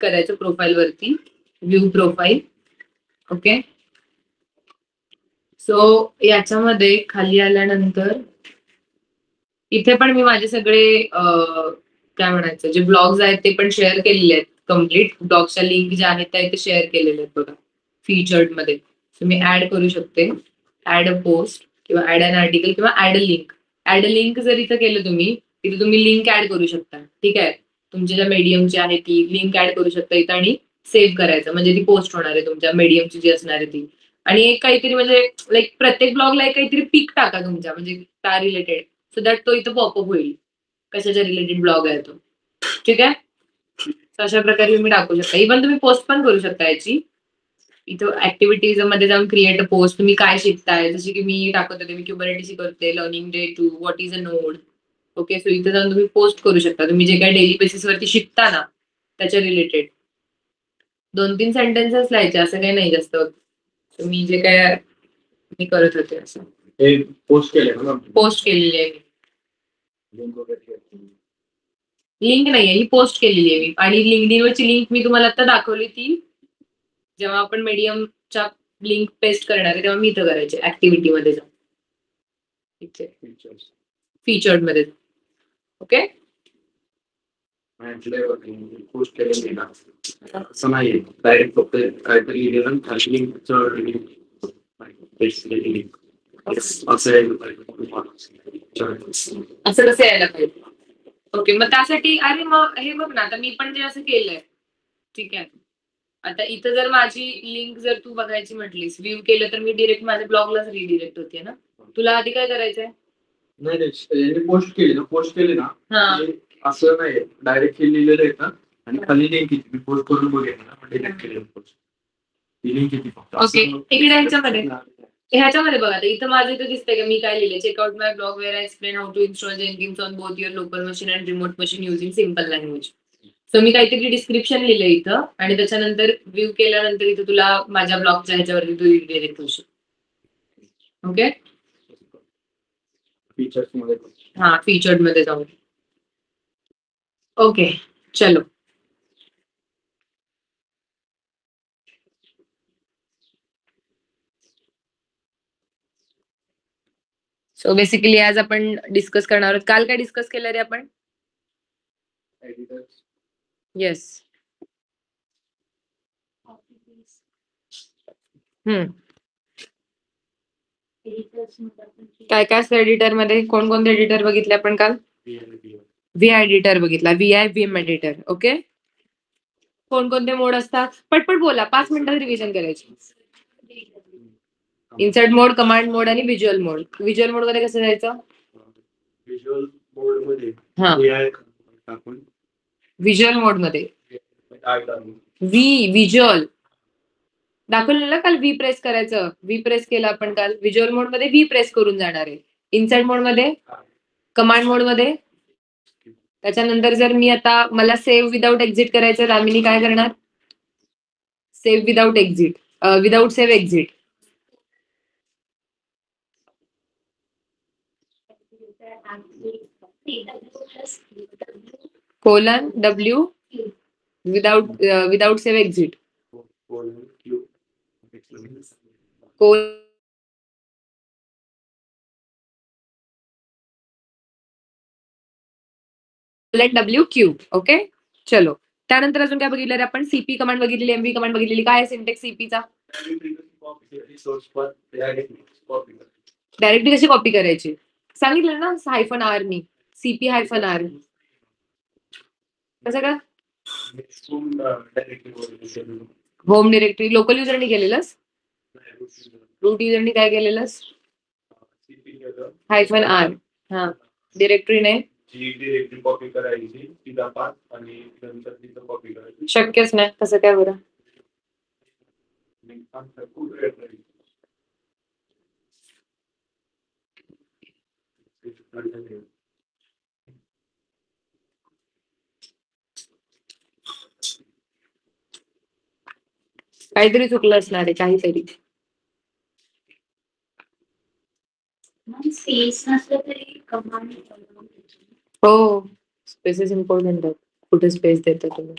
करायचं प्रोफाईल वरती, view profile. Okay, so याच्यामध्ये खाली आल्यानंतर इथे पण मी माझे सगळे काय म्हणायचं जे ब्लॉग्स आहेत ते पण शेअर केलेले आहेत. कम्प्लीट ब्लॉगच्या लिंक ज्या आहेत त्या इथे शेअर केलेल्या आहेत बघा फीचर्ड मध्ये. सो मी ऍड करू शकते, ऍड अ पोस्ट किंवा ऍड अन आर्टिकल किंवा add a link. Add a link जर इथं केलं तुम्ही, तिथे तुम्ही लिंक ऍड करू शकता. ठीक आहे, तुमच्या ज्या मीडियमची आहे ती लिंक ऍड करू शकता इथं आणि सेव्ह करायचं, म्हणजे ती पोस्ट होणार आहे तुमच्या मीडियमची जी असणार आहे ती. आणि एक काहीतरी म्हणजे लाईक प्रत्येक ब्लॉगला एक काहीतरी पिक टाका तुमच्या, म्हणजे त्या रिलेटेड, सो दॅट तो इथं पॉपअप होईल कशाच्या रिलेटेड ब्लॉग आहे तो. ठीक आहे, अशा प्रकारे तुम्ही टाकू शकता. इव्हन तुम्ही पोस्ट पण करू शकता याची. इथं ऍक्टिव्हिटीज मध्ये जाऊन क्रिएट अ पोस्ट, तुम्ही काय शिकताय, जशी की मी टाकत होते मी क्युबरनेटिस शिकवते, learning day 2, what is a node. Okay, so इथं जाऊन तुम्ही पोस्ट करू शकता तुम्ही जे काही डेली बेसिस वरती शिकता ना त्याच्या रिलेटेड. 2-3 सेंटेन्सेस लिहायचे, असं काही नाही जास्त. तुम्ही जे काय मी करत होते असं पोस्ट केलेली आहे. लिंक नाहीये, ही पोस्ट केलेली आहे मी. आणि लिंक्डइनवरची लिंक मी तुम्हाला आता दाखवली ती जेव्हा आपण मीडियमच्या लिंक पेस्ट करणार आहे तेव्हा मी इथं करायचे ऍक्टिव्हिटी मध्ये जाऊन, इथे फीचर्ड मध्ये. ओके, पोस्ट केलेली ना असं नाही डायरेक्ट फक्त काहीतरी लिहिलं खाली असं कसं यायला पाहिजे. ओके, मग त्यासाठी अरे मग हे बघ ना, आता मी पण जे असं केलंय. ठीक आहे, आता इथं जर माझी लिंक जर तू बघायची म्हटलीस, व्ह्यू केलं तर मी डिरेक्ट माझ्या ब्लॉगलाच रिडिरेक्ट होते ना. तुला आधी काय करायचंय? नाही पोस्ट केली ना असं नाही डायरेक्ट लिहिलेलं आहे ना, आणि खाली लिंक किती मी पोस्ट करून बघेन ना डिरेक्ट केलेलं पोस्ट लिंक किती फक्त. ओके, इकडे ह्याच्यामध्ये बघा, इथं माझं इथं दिसतंय का मी काय लिहिलंय, check out my blog where I explain how to install Jenkins on both your local machine and remote machine using simple language. So मी काहीतरी डिस्क्रिप्शन लिहिलंय इथं आणि त्याच्यानंतर व्ह्यू केल्यानंतर इथं तुला माझ्या ब्लॉगच्या ह्याच्यावरती तू डिरेक्ट होऊ शकतो. ओके, फीचर्स मध्ये, हा फीचर्ड मध्ये जाऊ. ओके, चलो. सो बेसिकली आज आपण डिस्कस करणार आहोत. काल काय डिस्कस केलं रे आपण? येस. काय काय असतं एडिटर मध्ये? कोणकोणते एडिटर बघितले आपण काल? व्ही एडिटर बघितला, व्हीएम एडिटर. ओके, कोणकोणते मोड असतात? पटपट बोला, 5 मिनिटात रिव्हिजन करायची. इन्सर्ट मोड, कमांड मोड आणि व्हिज्युअल मोड. व्हिज्युअल मोड मध्ये कसं जायचं? व्हिज्युअल मोड मध्ये व्हिज्युअल मोड मध्ये व्हिज्युअल दाखवलं ना काल, व्ही प्रेस करायचं. व्ही प्रेस केलं आपण काल. व्हिज्युअल मोड मध्ये व्ही प्रेस करून जाणार आहे. इन्सर्ट मोड मध्ये, कमांड मोड मध्ये. त्याच्यानंतर जर मी आता मला सेव्ह विदाउट एक्झिट करायचं तर आम्ही काय करणार? Save without exit, without save exit. Colon W without save exit. WQ. Okay, चलो. त्यानंतर अजून काय बघितलं आपण? सीपी कमांड बघितलेली, एमव्ही कमांड बघितलेली. काय आहे सिंटेक्स सीपीचा? डायरेक्टली कशी कॉपी करायची सांगितलं ना, -r नी. सीपी -r कसं का? होम डिरेक्टरी लोकल युजरनी केलेलंस? रूट युजरनी काय केलेलंस? -r. हा, डिरेक्टरी नाही कॉपी करायची, तिला पास आणि नंतर तिथं कॉपी करायची. शक्यच नाही. कसं काय बरं? काहीतरी चुकलं असणार आहे, काहीतरी. स्पेस नसलं तरी कमांड. हो, स्पेसेस इम्पॉर्टंट आहे. कुठे स्पेस देता तुम्ही?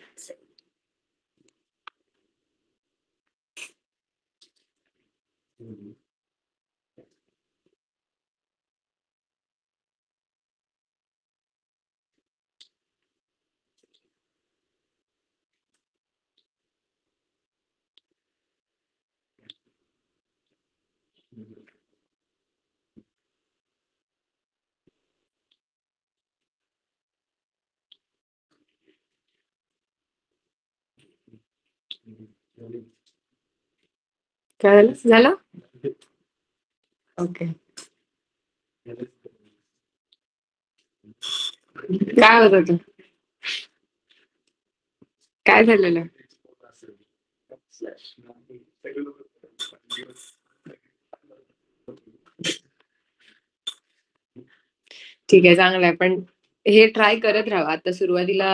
काय झालं? ओके. काय होत होतं? काय झालेलं? ठीक आहे, चांगलं आहे. पण हे ट्राय करत राहा. आता सुरुवातीला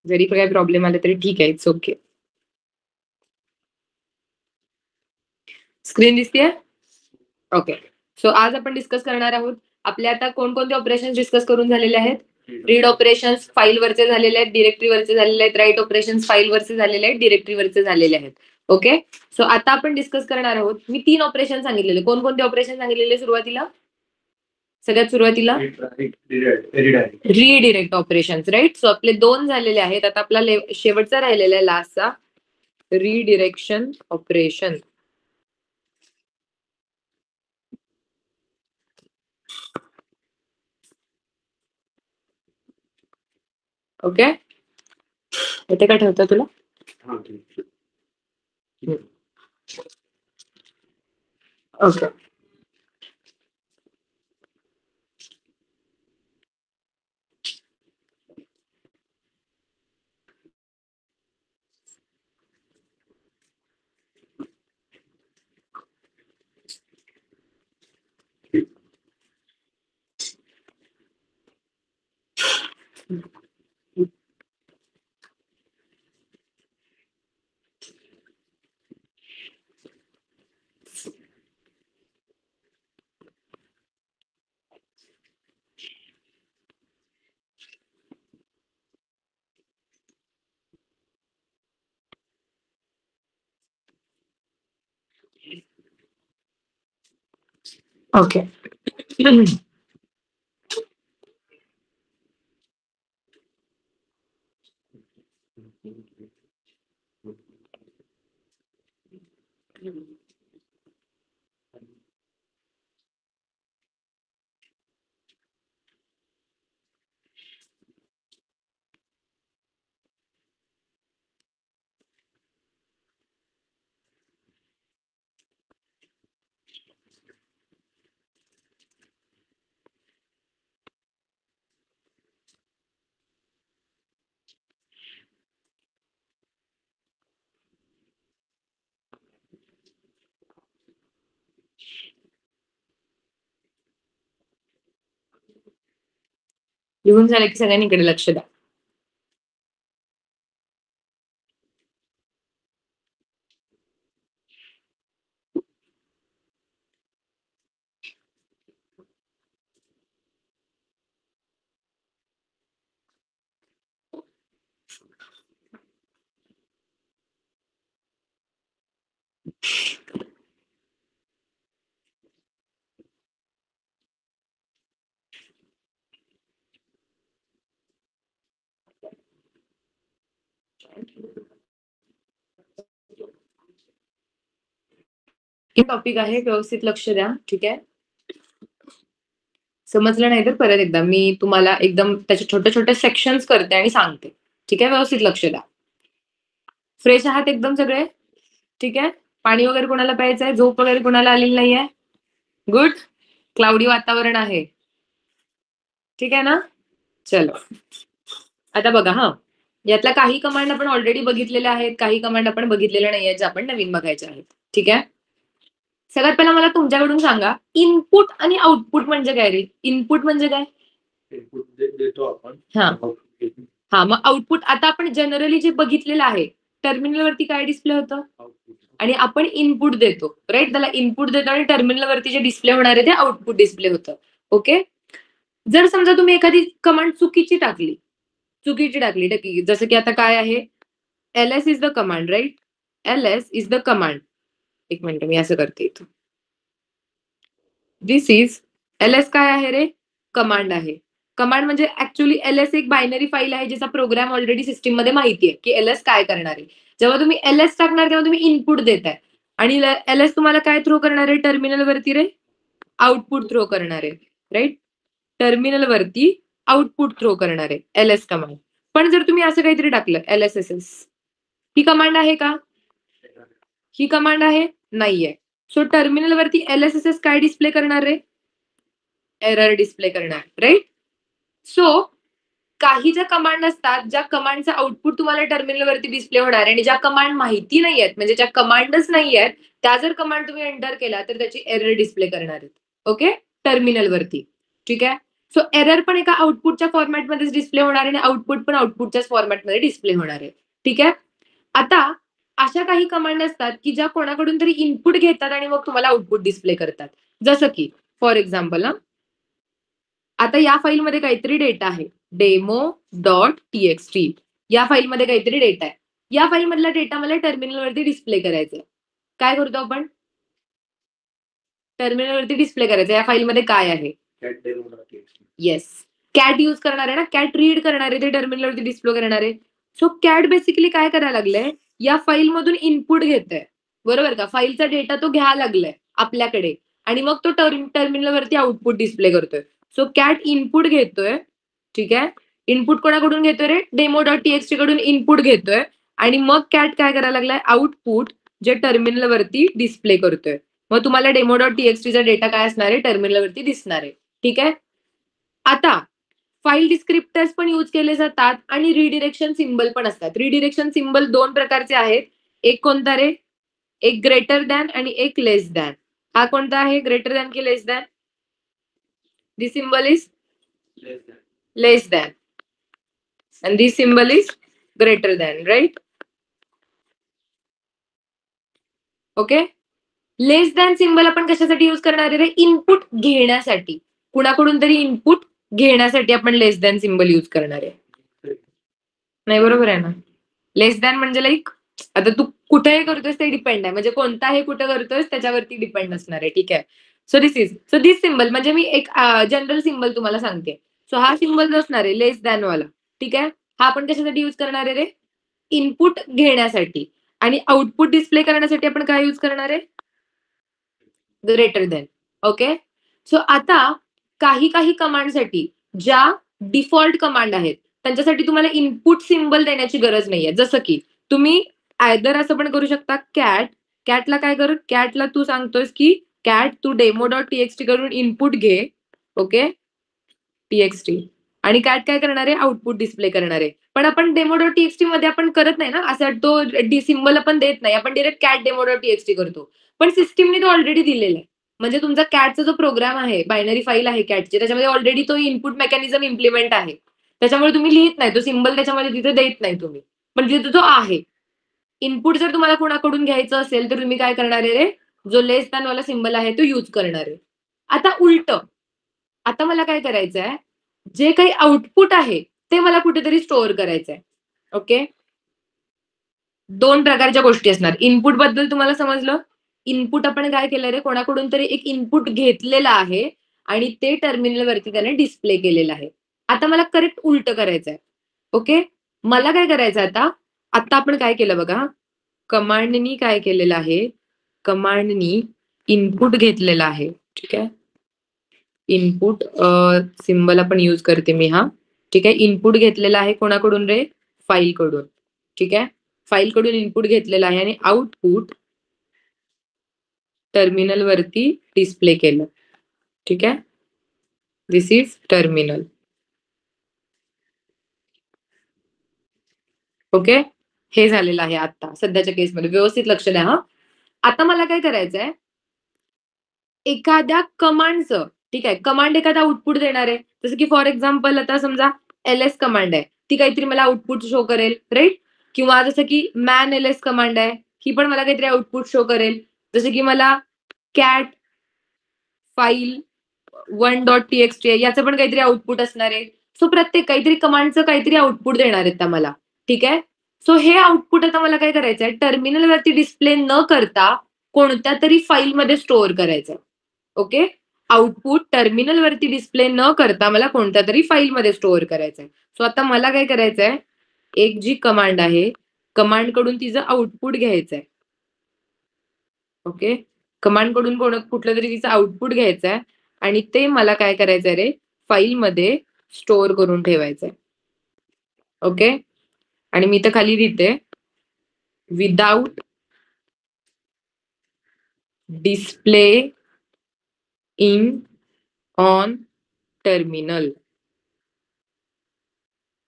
जरी काही प्रॉब्लेम आला तरी ठीक आहे, इट्स ओके. स्क्रीन दिसतीये? ओके. सो आज आपण डिस्कस करणार आहोत. आपले आता कोणकोणते ऑपरेशन डिस्कस करून झालेले आहेत? रीड ऑपरेशन्स फाईलवरचे झालेले आहेत, डिरेक्टरीवरचे झालेले आहेत, राईट ऑपरेशन्स फाईलवरचे झालेले आहेत, डिरेक्टरीवरचे झालेले आहेत. ओके. सो आता आपण डिस्कस करणार आहोत. मी 3 ऑपरेशन सांगितलेले. कोणकोणते ऑपरेशन सांगितलेले सुरुवातीला? सगळ्यात सुरुवातीला रिडिरेक्ट ऑपरेशन्स, राईट. सो आपले 2 झालेले आहेत. आता आपला शेवटचा राहिलेला आहे लास्टचा रिडिरेक्शन ऑपरेशन. ओके. इथे काय ठेवतं तुला? ओके. ओके. लिहून झालं की सगळ्यांनी इकडे लक्ष द्या. टॉपिक आहे, व्यवस्थित लक्ष द्या. ठीक आहे. समजलं नाही तर परत एकदा मी तुम्हाला एकदम त्याचे छोटे छोटे सेक्शन्स करते आणि सांगते. ठीक आहे. व्यवस्थित लक्ष द्या. फ्रेश आहात एकदम सगळे? ठीक आहे. पाणी वगैरे कोणाला प्यायचं आहे? झोप वगैरे कोणाला आलेली नाहीये? गुड. क्लाउडी वातावरण आहे. ठीक आहे ना? चलो. आता बघा हा. यातल्या काही कमांड आपण ऑलरेडी बघितलेल्या आहेत, काही कमांड आपण बघितलेल्या नाहीये, जे आपण नवीन बघायचे आहेत. ठीक आहे. सगळ्यात पहिला मला तुमच्याकडून सांगा, इनपुट आणि आउटपुट म्हणजे काय रे? इनपुट म्हणजे काय? देतो आपण. हा, मग आउटपुट आता आपण जनरली जे बघितलेलं आहे, टर्मिनलवरती काय डिस्प्ले होतं आणि आपण इनपुट देतो, राईट. त्याला इनपुट देतो आणि टर्मिनलवरती जे डिस्प्ले होणार आहे ते आउटपुट डिस्प्ले होतं. ओके. जर समजा तुम्ही एखादी कमांड चुकीची टाकली, जसं की आता काय आहे, ls is the command, right. ls is the command. एक मिनिट मी असं करते इथं. दिस इज ls काय आहे रे? कमांड आहे. कमांड म्हणजे ऍक्च्युअली ls एक बायनरी फाईल आहे ज्याचा प्रोग्राम ऑलरेडी सिस्टीम मध्ये माहिती आहे की ls काय करणार आहे. जेव्हा तुम्ही ls टाकणार तेव्हा तुम्ही इनपुट देताय आणि ls तुम्हाला काय थ्रो करणार आहे टर्मिनल वरती रे? आउटपुट थ्रो करणार आहे, राईट? टर्मिनल वरती आउटपुट थ्रो करणार आहे ls कमांड. पण जर तुम्ही असं काहीतरी टाकलं lsss, ही कमांड आहे का? ही कमांड आहे? नाहीये. सो टर्मिनल वरती lsss काय डिस्प्ले करणार रे? एरर डिस्प्ले करणार, राईट? सो काही ज्या कमांड असतात ज्या कमांडचं आउटपुट तुम्हाला टर्मिनल वरती डिस्प्ले होणार आहे आणि ज्या कमांड माहिती नाही आहेत म्हणजे ज्या कमांडच नाही आहेत त्या जर कमांड तुम्ही एंटर केला तर त्याची एरर डिस्प्ले करणार आहेत. ओके, टर्मिनल वरती. ठीक आहे. सो एरर पण एका आउटपुटच्या फॉर्मॅटमध्येच डिस्प्ले होणार आहे आणि आउटपुट पण आउटपुटच्याच फॉर्मॅटमध्ये डिस्प्ले होणार आहे. ठीक आहे. आता अशा काही कमांड असतात की ज्या कोणाकडून तरी इनपुट घेतात आणि मग तुम्हाला आउटपुट डिस्प्ले करतात. जसं की फॉर एक्झाम्पल आता या फाईलमध्ये काहीतरी डेटा आहे demo.txt. या फाईलमध्ये काहीतरी डेटा आहे. या फाईलमधला डेटा मला टर्मिनलवरती डिस्प्ले करायचा आहे. काय करतो आपण? टर्मिनलवरती डिस्प्ले करायचं. या फाईलमध्ये काय आहे? येस, कॅट यूज करणार आहे ना, कॅट रीड करणार आहे ते टर्मिनलवरती डिस्प्ले करणार आहे. सो कॅट बेसिकली काय करायला लागलंय, या फाईलमधून इनपुट घेतोय, बरोबर का? फाईलचा डेटा तो घ्यायला लागलाय आपल्याकडे आणि मग तो टर्मिनलवरती आउटपुट डिस्प्ले करतोय. सो कॅट इनपुट घेतोय, ठीक आहे. इनपुट कोणाकडून घेतोय रे? डेमो.txt कडून इनपुट घेतोय आणि मग कॅट काय करायला लागलाय? आउटपुट जे टर्मिनलवरती डिस्प्ले करतोय. मग तुम्हाला डेमो.txt चा डेटा काय असणार आहे? टर्मिनलवरती दिसणार आहे. ठीक आहे. आता फाईल डिस्क्रिप्टर्स पण यूज केले जातात आणि रिडिरेक्शन सिम्बल पण असतात. रिडिरेक्शन सिम्बल 2 प्रकारचे आहेत. एक कोणता रे? एक ग्रेटर दॅन आणि एक लेस दॅन. हा कोणता आहे? ग्रेटर दॅन की less than? This symbol is less than and this symbol is greater than, right? Okay. Less than symbol आपण कशासाठी यूज करणार आहे रे? इनपुट घेण्यासाठी. कुणाकडून तरी इनपुट घेण्यासाठी आपण लेस दॅन सिम्बल यूज करणार आहे. नाही, बरोबर आहे ना? लेस दॅन म्हणजे लाईक आता तू कुठेही करतोयस ते डिपेंड आहे. म्हणजे कोणताही कुठे करतोयस त्याच्यावरती डिपेंड असणार आहे. ठीक आहे. सो दिस सिम्बल म्हणजे मी एक जनरल सिम्बल तुम्हाला सांगते. सो हा सिम्बल जो असणार आहे लेस दॅन वाला, ठीक आहे. हा आपण कशासाठी यूज करणार आहे रे? इनपुट घेण्यासाठी. आणि आउटपुट डिस्प्ले करण्यासाठी आपण काय यूज करणार आहे? Greater than. ओके. सो आता काही कमांडसाठी ज्या डिफॉल्ट कमांड आहेत त्यांच्यासाठी तुम्हाला इनपुट सिम्बल देण्याची गरज नाहीये. जसं की तुम्ही आयदर असं पण करू शकता, कॅटला काय कर, कॅटला तू सांगतोयस की कॅट तू डेमो.txt कडून इनपुट घे. ओके, टीएक्सटी, आणि कॅट काय करणार आहे? आउटपुट डिस्प्ले करणार आहे. पण आपण डेमो.txt मध्ये आपण करत नाही ना, असा तो सिम्बल आपण देत नाही. आपण डायरेक्ट कॅट डेमो.txt करतो. पण सिस्टीमने तो ऑलरेडी दिलेला आहे. म्हणजे तुमचा कॅटचा जो प्रोग्राम आहे, बायनरी फाईल आहे कॅटची, त्याच्यामध्ये ऑलरेडी तो इनपुट मेकॅनिझम इम्प्लिमेंट आहे. त्याच्यामुळे तुम्ही लिहित नाही, तो सिम्बल त्याच्यामध्ये तिथे देत नाही तुम्ही, पण तिथे तो आहे. इनपुट जर तुम्हाला कोणाकडून घ्यायचं असेल तर तुम्ही काय करणार आहे रे? जो लेस दॅन वाला सिम्बल आहे तो यूज करणार आहे. आता उलट, आता मला काय करायचं आहे? जे काही आउटपुट आहे ते मला कुठेतरी स्टोअर करायचंय. ओके. 2 प्रकारच्या गोष्टी असणार. इनपुट बद्दल तुम्हाला समजलं? इनपुट आपण काय केलं रे? कोणाकडून तरी एक इनपुट घेतलेलं आहे आणि ते टर्मिनलवरती त्याने डिस्प्ले केलेलं आहे. आता मला करेक्ट उलट करायचंय. ओके. मला काय करायचं आता आपण काय केलं बघा, कमांडनी काय केलेलं आहे? कमांडनी इनपुट घेतलेला आहे. ठीक आहे. इनपुट सिम्बल आपण यूज करते मी हा. ठीक आहे. इनपुट घेतलेला आहे कोणाकडून रे? फाईल कडून. ठीक आहे. फाईल कडून इनपुट घेतलेला आहे आणि आउटपुट टर्मिनल वरती डिस्प्ले केलं. ठीक आहे. दिस इज टर्मिनल. ओके. हे झालेलं आहे आता सध्याच्या केसमध्ये. व्यवस्थित लक्ष द्या हा. आता मला काय करायचंय? एखाद्या कमांडचं, ठीक आहे, कमांड एखादा आउटपुट देणार आहे. जसं की फॉर एक्झाम्पल आता समजा ls कमांड आहे, ती काहीतरी मला आउटपुट शो करेल, राईट? किंवा जसं की मॅन ls कमांड आहे, ही पण मला काहीतरी आउटपुट शो करेल. जसं की मला कॅट फाईल 1.txt आहे, याचं पण काहीतरी आउटपुट असणार आहे. सो प्रत्येक काहीतरी कमांडचं काहीतरी आउटपुट देणार आहेत त्या मला. ठीक आहे. सो हे आउटपुट आता मला काय करायचंय? टर्मिनलवरती डिस्प्ले न करता कोणत्या तरी फाईलमध्ये स्टोअर करायचं. ओके. आउटपुट टर्मिनलवरती डिस्प्ले न करता मला कोणत्या तरी फाईलमध्ये स्टोअर करायचंय. सो आता मला काय करायचंय, एक जी कमांड आहे, कमांड कडून तिचं आउटपुट घ्यायचंय. ओके. कमांड कडून कुठलं तरी तिचं आउटपुट घ्यायचंय आणि ते मला काय करायचंय रे, फाईलमध्ये स्टोअर करून ठेवायचंय. ओके. आणि मी तर खाली लिहिते without display in on terminal.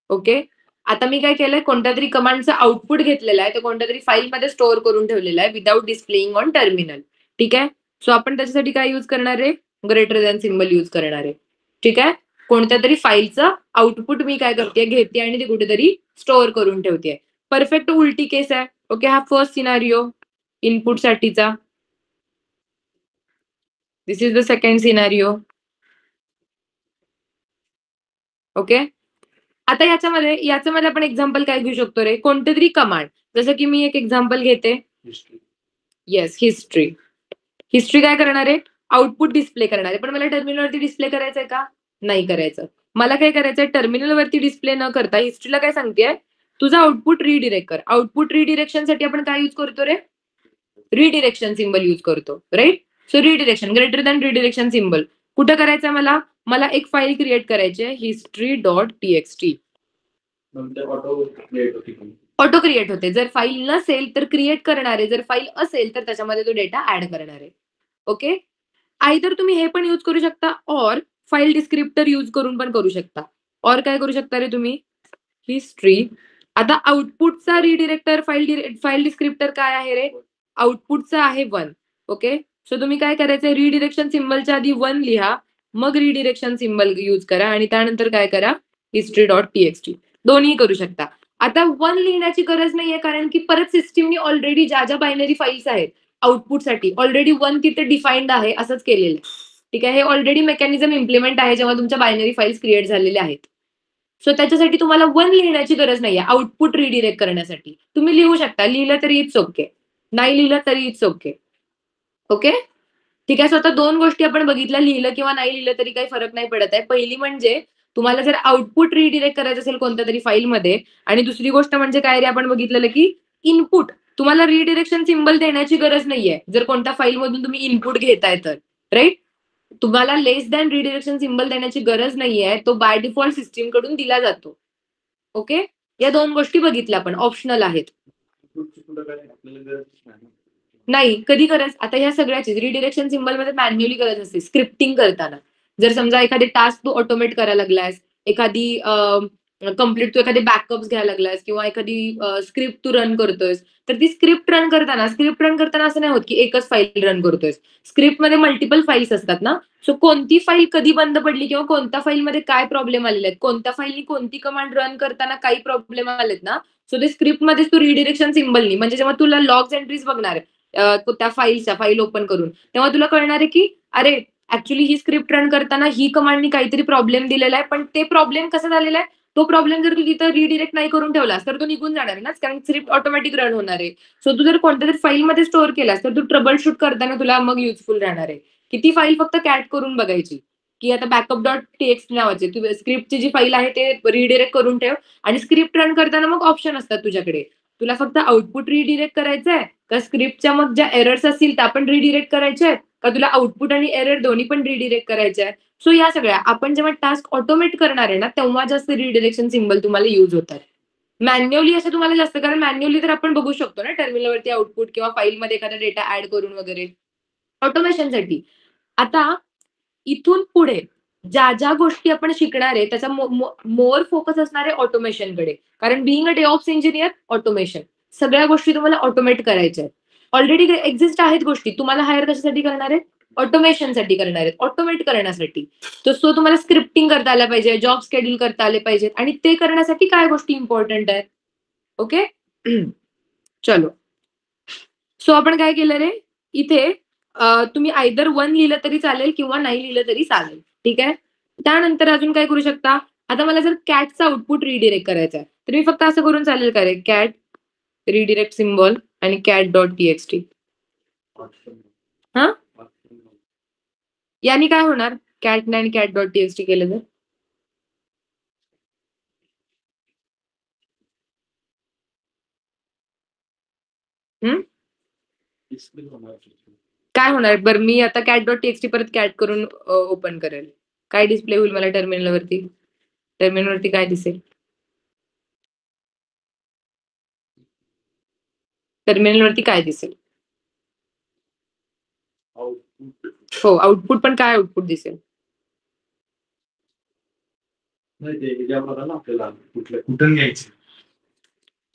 Okay. आता मी काय केलंय, कोणत्या तरी कमांडचं आउटपुट घेतलेलं आहे, ते कोणत्या तरी फाईलमध्ये स्टोअर करून ठेवलेलं आहे विदाउट डिस्प्लेइंग ऑन टर्मिनल. ठीक आहे. सो आपण त्याच्यासाठी काय यूज करणार आहे, ग्रेटर दॅन सिम्बल यूज करणार आहे. ठीक आहे. कोणत्या तरी फाईलचं आउटपुट मी काय करते, घेते आणि ते कुठेतरी स्टोअर करून ठेवते. परफेक्ट उलटी केस आहे. ओके. हा फर्स्ट सिनारिओ इनपुट साठीचा. This is the second scenario. Okay. आता याच्यामध्ये आपण एक्झाम्पल काय घेऊ शकतो रे, कोणते तरी कमांड. जसं की मी एक एक्झाम्पल घेते. हिस्ट्री. Yes, history. हिस्ट्री काय करणार आहे, आउटपुट डिस्प्ले करणार आहे. पण मला टर्मिनलवरती डिस्प्ले करायचंय का, नाही करायचं. मला काय करायचंय, टर्मिनलवरती डिस्प्ले न करता हिस्ट्रीला काय सांगतेय, तुझं आउटपुट रिडिरेक्ट कर. आउटपुट रिडिरेक्शनसाठी आपण काय यूज करतो रे, रिडिरेक्शन सिम्बल यूज करतो. Right. So redirection, greater than redirection symbol कुठं करायचं, मला एक फाईल क्रिएट करायची आहे, history.txt. ऑटो क्रिएट होते. जर फाईल नसेल तर क्रिएट करणार आहे, जर फाईल असेल तर त्याच्यामध्ये तो डेटा ऍड करणार आहे. ओके. आयदर तुम्ही हे पण यूज करू शकता, और फाईल डिस्क्रिप्टर यूज करून पण करू शकता. और काय करू शकता रे तुम्ही, हिस्ट्री. आता आउटपुटचा रिडिरेक्टर फाईल डिस्क्रिप्टर काय आहे रे, आउटपुटचा आहे 1. ओके. सो तुम्ही काय करायचंय, रिडिरेक्शन सिम्बलच्या आधी 1 लिहा, मग रिडिरेक्शन सिम्बल यूज करा आणि त्यानंतर काय करा, history.txt. दोन्ही करू शकता. आता 1 लिहिण्याची गरज नाहीये, कारण की परत सिस्टीमनी ऑलरेडी ज्या बायनरी फाईल्स आहेत आउटपुटसाठी ऑलरेडी 1 तिथे डिफाईन्ड आहे, असंच केलेलं आहे. ठीक आहे. हे ऑलरेडी मेकॅनिझम इम्प्लिमेंट आहे जेव्हा तुमच्या बायनरी फाईल्स क्रिएट झालेल्या आहेत. सो त्याच्यासाठी तुम्हाला 1 लिहिण्याची गरज नाहीये आउटपुट रिडिरेक्ट करण्यासाठी. तुम्ही लिहू शकता, लिहिलं तरी इट्स ओके, नाही लिहिलं तरी इट्स ओके. ओके. ठीक आहे. सो आता 2 गोष्टी आपण बघितल्या, लिहिलं किंवा नाही लिहिलं तरी काही फरक नाही पडत आहे. पहिली म्हणजे तुम्हाला जर आउटपुट रिडिरेक्ट करायचं असेल कोणत्या तरी फाईलमध्ये, आणि दुसरी गोष्ट म्हणजे काय रे, आपण बघितलेलं की इनपुट तुम्हाला रिडिरेक्शन सिम्बल देण्याची गरज नाहीये जर कोणत्या फाईलमधून तुम्ही इनपुट घेताय तर. राईट. तुम्हाला लेस दॅन रिडिरेक्शन सिम्बल देण्याची गरज नाहीये, तो बाय डिफॉल्ट सिस्टीम कडून दिला जातो. ओके. या 2 गोष्टी बघितल्या, आपण ऑप्शनल आहेत. नाही, कधी गरज, आता ह्या सगळ्याची रिडिरेक्शन सिम्बल मध्ये मॅन्युअली गरज असते स्क्रिप्टिंग करताना. जर समजा एखादी टास्क तू ऑटोमेट करायला लागलास, एखादी कंप्लीट तू एखादे बॅकअप्स घ्यायला लागलास, किंवा एखादी स्क्रिप्ट तू रन करतोयस, तर ती स्क्रिप्ट रन करताना असं नाही होत की एकच फाईल रन करतोयस. स्क्रिप्टमध्ये मल्टिपल फाईल्स असतात ना. सो कोणती फाईल कधी बंद पडली किंवा कोणत्या फाईलमध्ये काय प्रॉब्लेम आलेले आहेत, कोणत्या फाईलनी कोणती कमांड रन करताना काही प्रॉब्लेम आलेत ना, सो ते स्क्रिप्टमध्ये तू रिडिरेक्शन सिम्बलनी, म्हणजे जेव्हा तुला लॉग्स एंट्रीज बघणार त्या फाईल ओपन करून, तेव्हा तुला कळणार आहे की अरे ऍक्च्युली ही स्क्रिप्ट रन करताना ही कमांडनी काहीतरी प्रॉब्लेम दिलेला आहे, पण ते प्रॉब्लेम कसा झालेला आहे, तो प्रॉब्लेम जर तू तिथं रिडिरेक्ट नाही करून ठेवलास तर तो निघून जाणार आहे ना, कारण स्क्रिप्ट ऑटोमॅटिक रन होणार आहे. सो तू जर कोणत्या तरी फाईलमध्ये स्टोअर केलास तर तू ट्रबल शूट करताना तुला मग युजफुल राहणार आहे की ती फाईल फक्त कॅट करून बघायची, की आता backup.txt नावाचे तू स्क्रिप्टची जी फाईल आहे ते रिडिरेक्ट करून ठेव, आणि स्क्रिप्ट रन करताना मग ऑप्शन असतात तुझ्याकडे. तुला फक्त आउटपुट रिडिरेक्ट करायचंय का, स्क्रिप्टच्या मग ज्या एरर्स असतील त्या पण रिडिरेक्ट करायच्या आहेत का, तुला आउटपुट आणि एरर दोन्ही पण रिडिरेक्ट करायचे आहे. सो या सगळ्या आपण जेव्हा टास्क ऑटोमेट करणार आहे ना, तेव्हा जास्त रिडिरेक्शन सिम्बल तुम्हाला यूज होतात. मॅन्युअली असं तुम्हाला जास्त, कारण मॅन्युअली तर आपण बघू शकतो ना टर्मिनलवरती आउटपुट किंवा फाईलमध्ये एखादा डेटा ऍड करून वगैरे, ऑटोमेशनसाठी. आता इथून पुढे ज्या गोष्टी आपण शिकणार आहे त्याचा मोर फोकस असणार आहे ऑटोमेशनकडे, कारण बिईंग अ डेव्हऑप्स इंजिनियर, ऑटोमेशन सगळ्या गोष्टी तुम्हाला ऑटोमेट करायच्या आहेत. ऑलरेडी एक्झिस्ट आहेत गोष्टी, तुम्हाला हायर कशासाठी करणार आहे, ऑटोमेशनसाठी करणार आहेत, ऑटोमेट करण्यासाठी. तर सो तुम्हाला स्क्रिप्टिंग करता आलं पाहिजे, जॉब शेड्यूल करता आले पाहिजेत, आणि ते करण्यासाठी काय गोष्टी इम्पॉर्टंट आहेत. ओके. चलो. सो आपण काय केलं रे, इथे तुम्ही आयदर 1 लिहिलं तरी चालेल किंवा नाही लिहिलं तरी चालेल. ठीक आहे. त्यानंतर अजून काय करू शकता, आता मला जर कॅटचं आउटपुट रिडिरेक्ट करायचं आहे तर मी फक्त असं करून चालेल का रे, कॅट रिडिरेक्ट सिम्बॉल आणि cat.txt. हा याने काय होणार कॅट आणि कॅट डॉट टीएक्सटी केलं तर काय होणार बरं मी आता कॅट डॉट टीएक्सटी परत कॅट करून ओपन करेल काय डिस्प्ले होईल मला टर्मिनलवरती काय दिसेल टर्मिनलवरती काय दिसेल हो आउटपुट पण काय आउटपुट दिसेल कुठून घ्यायचे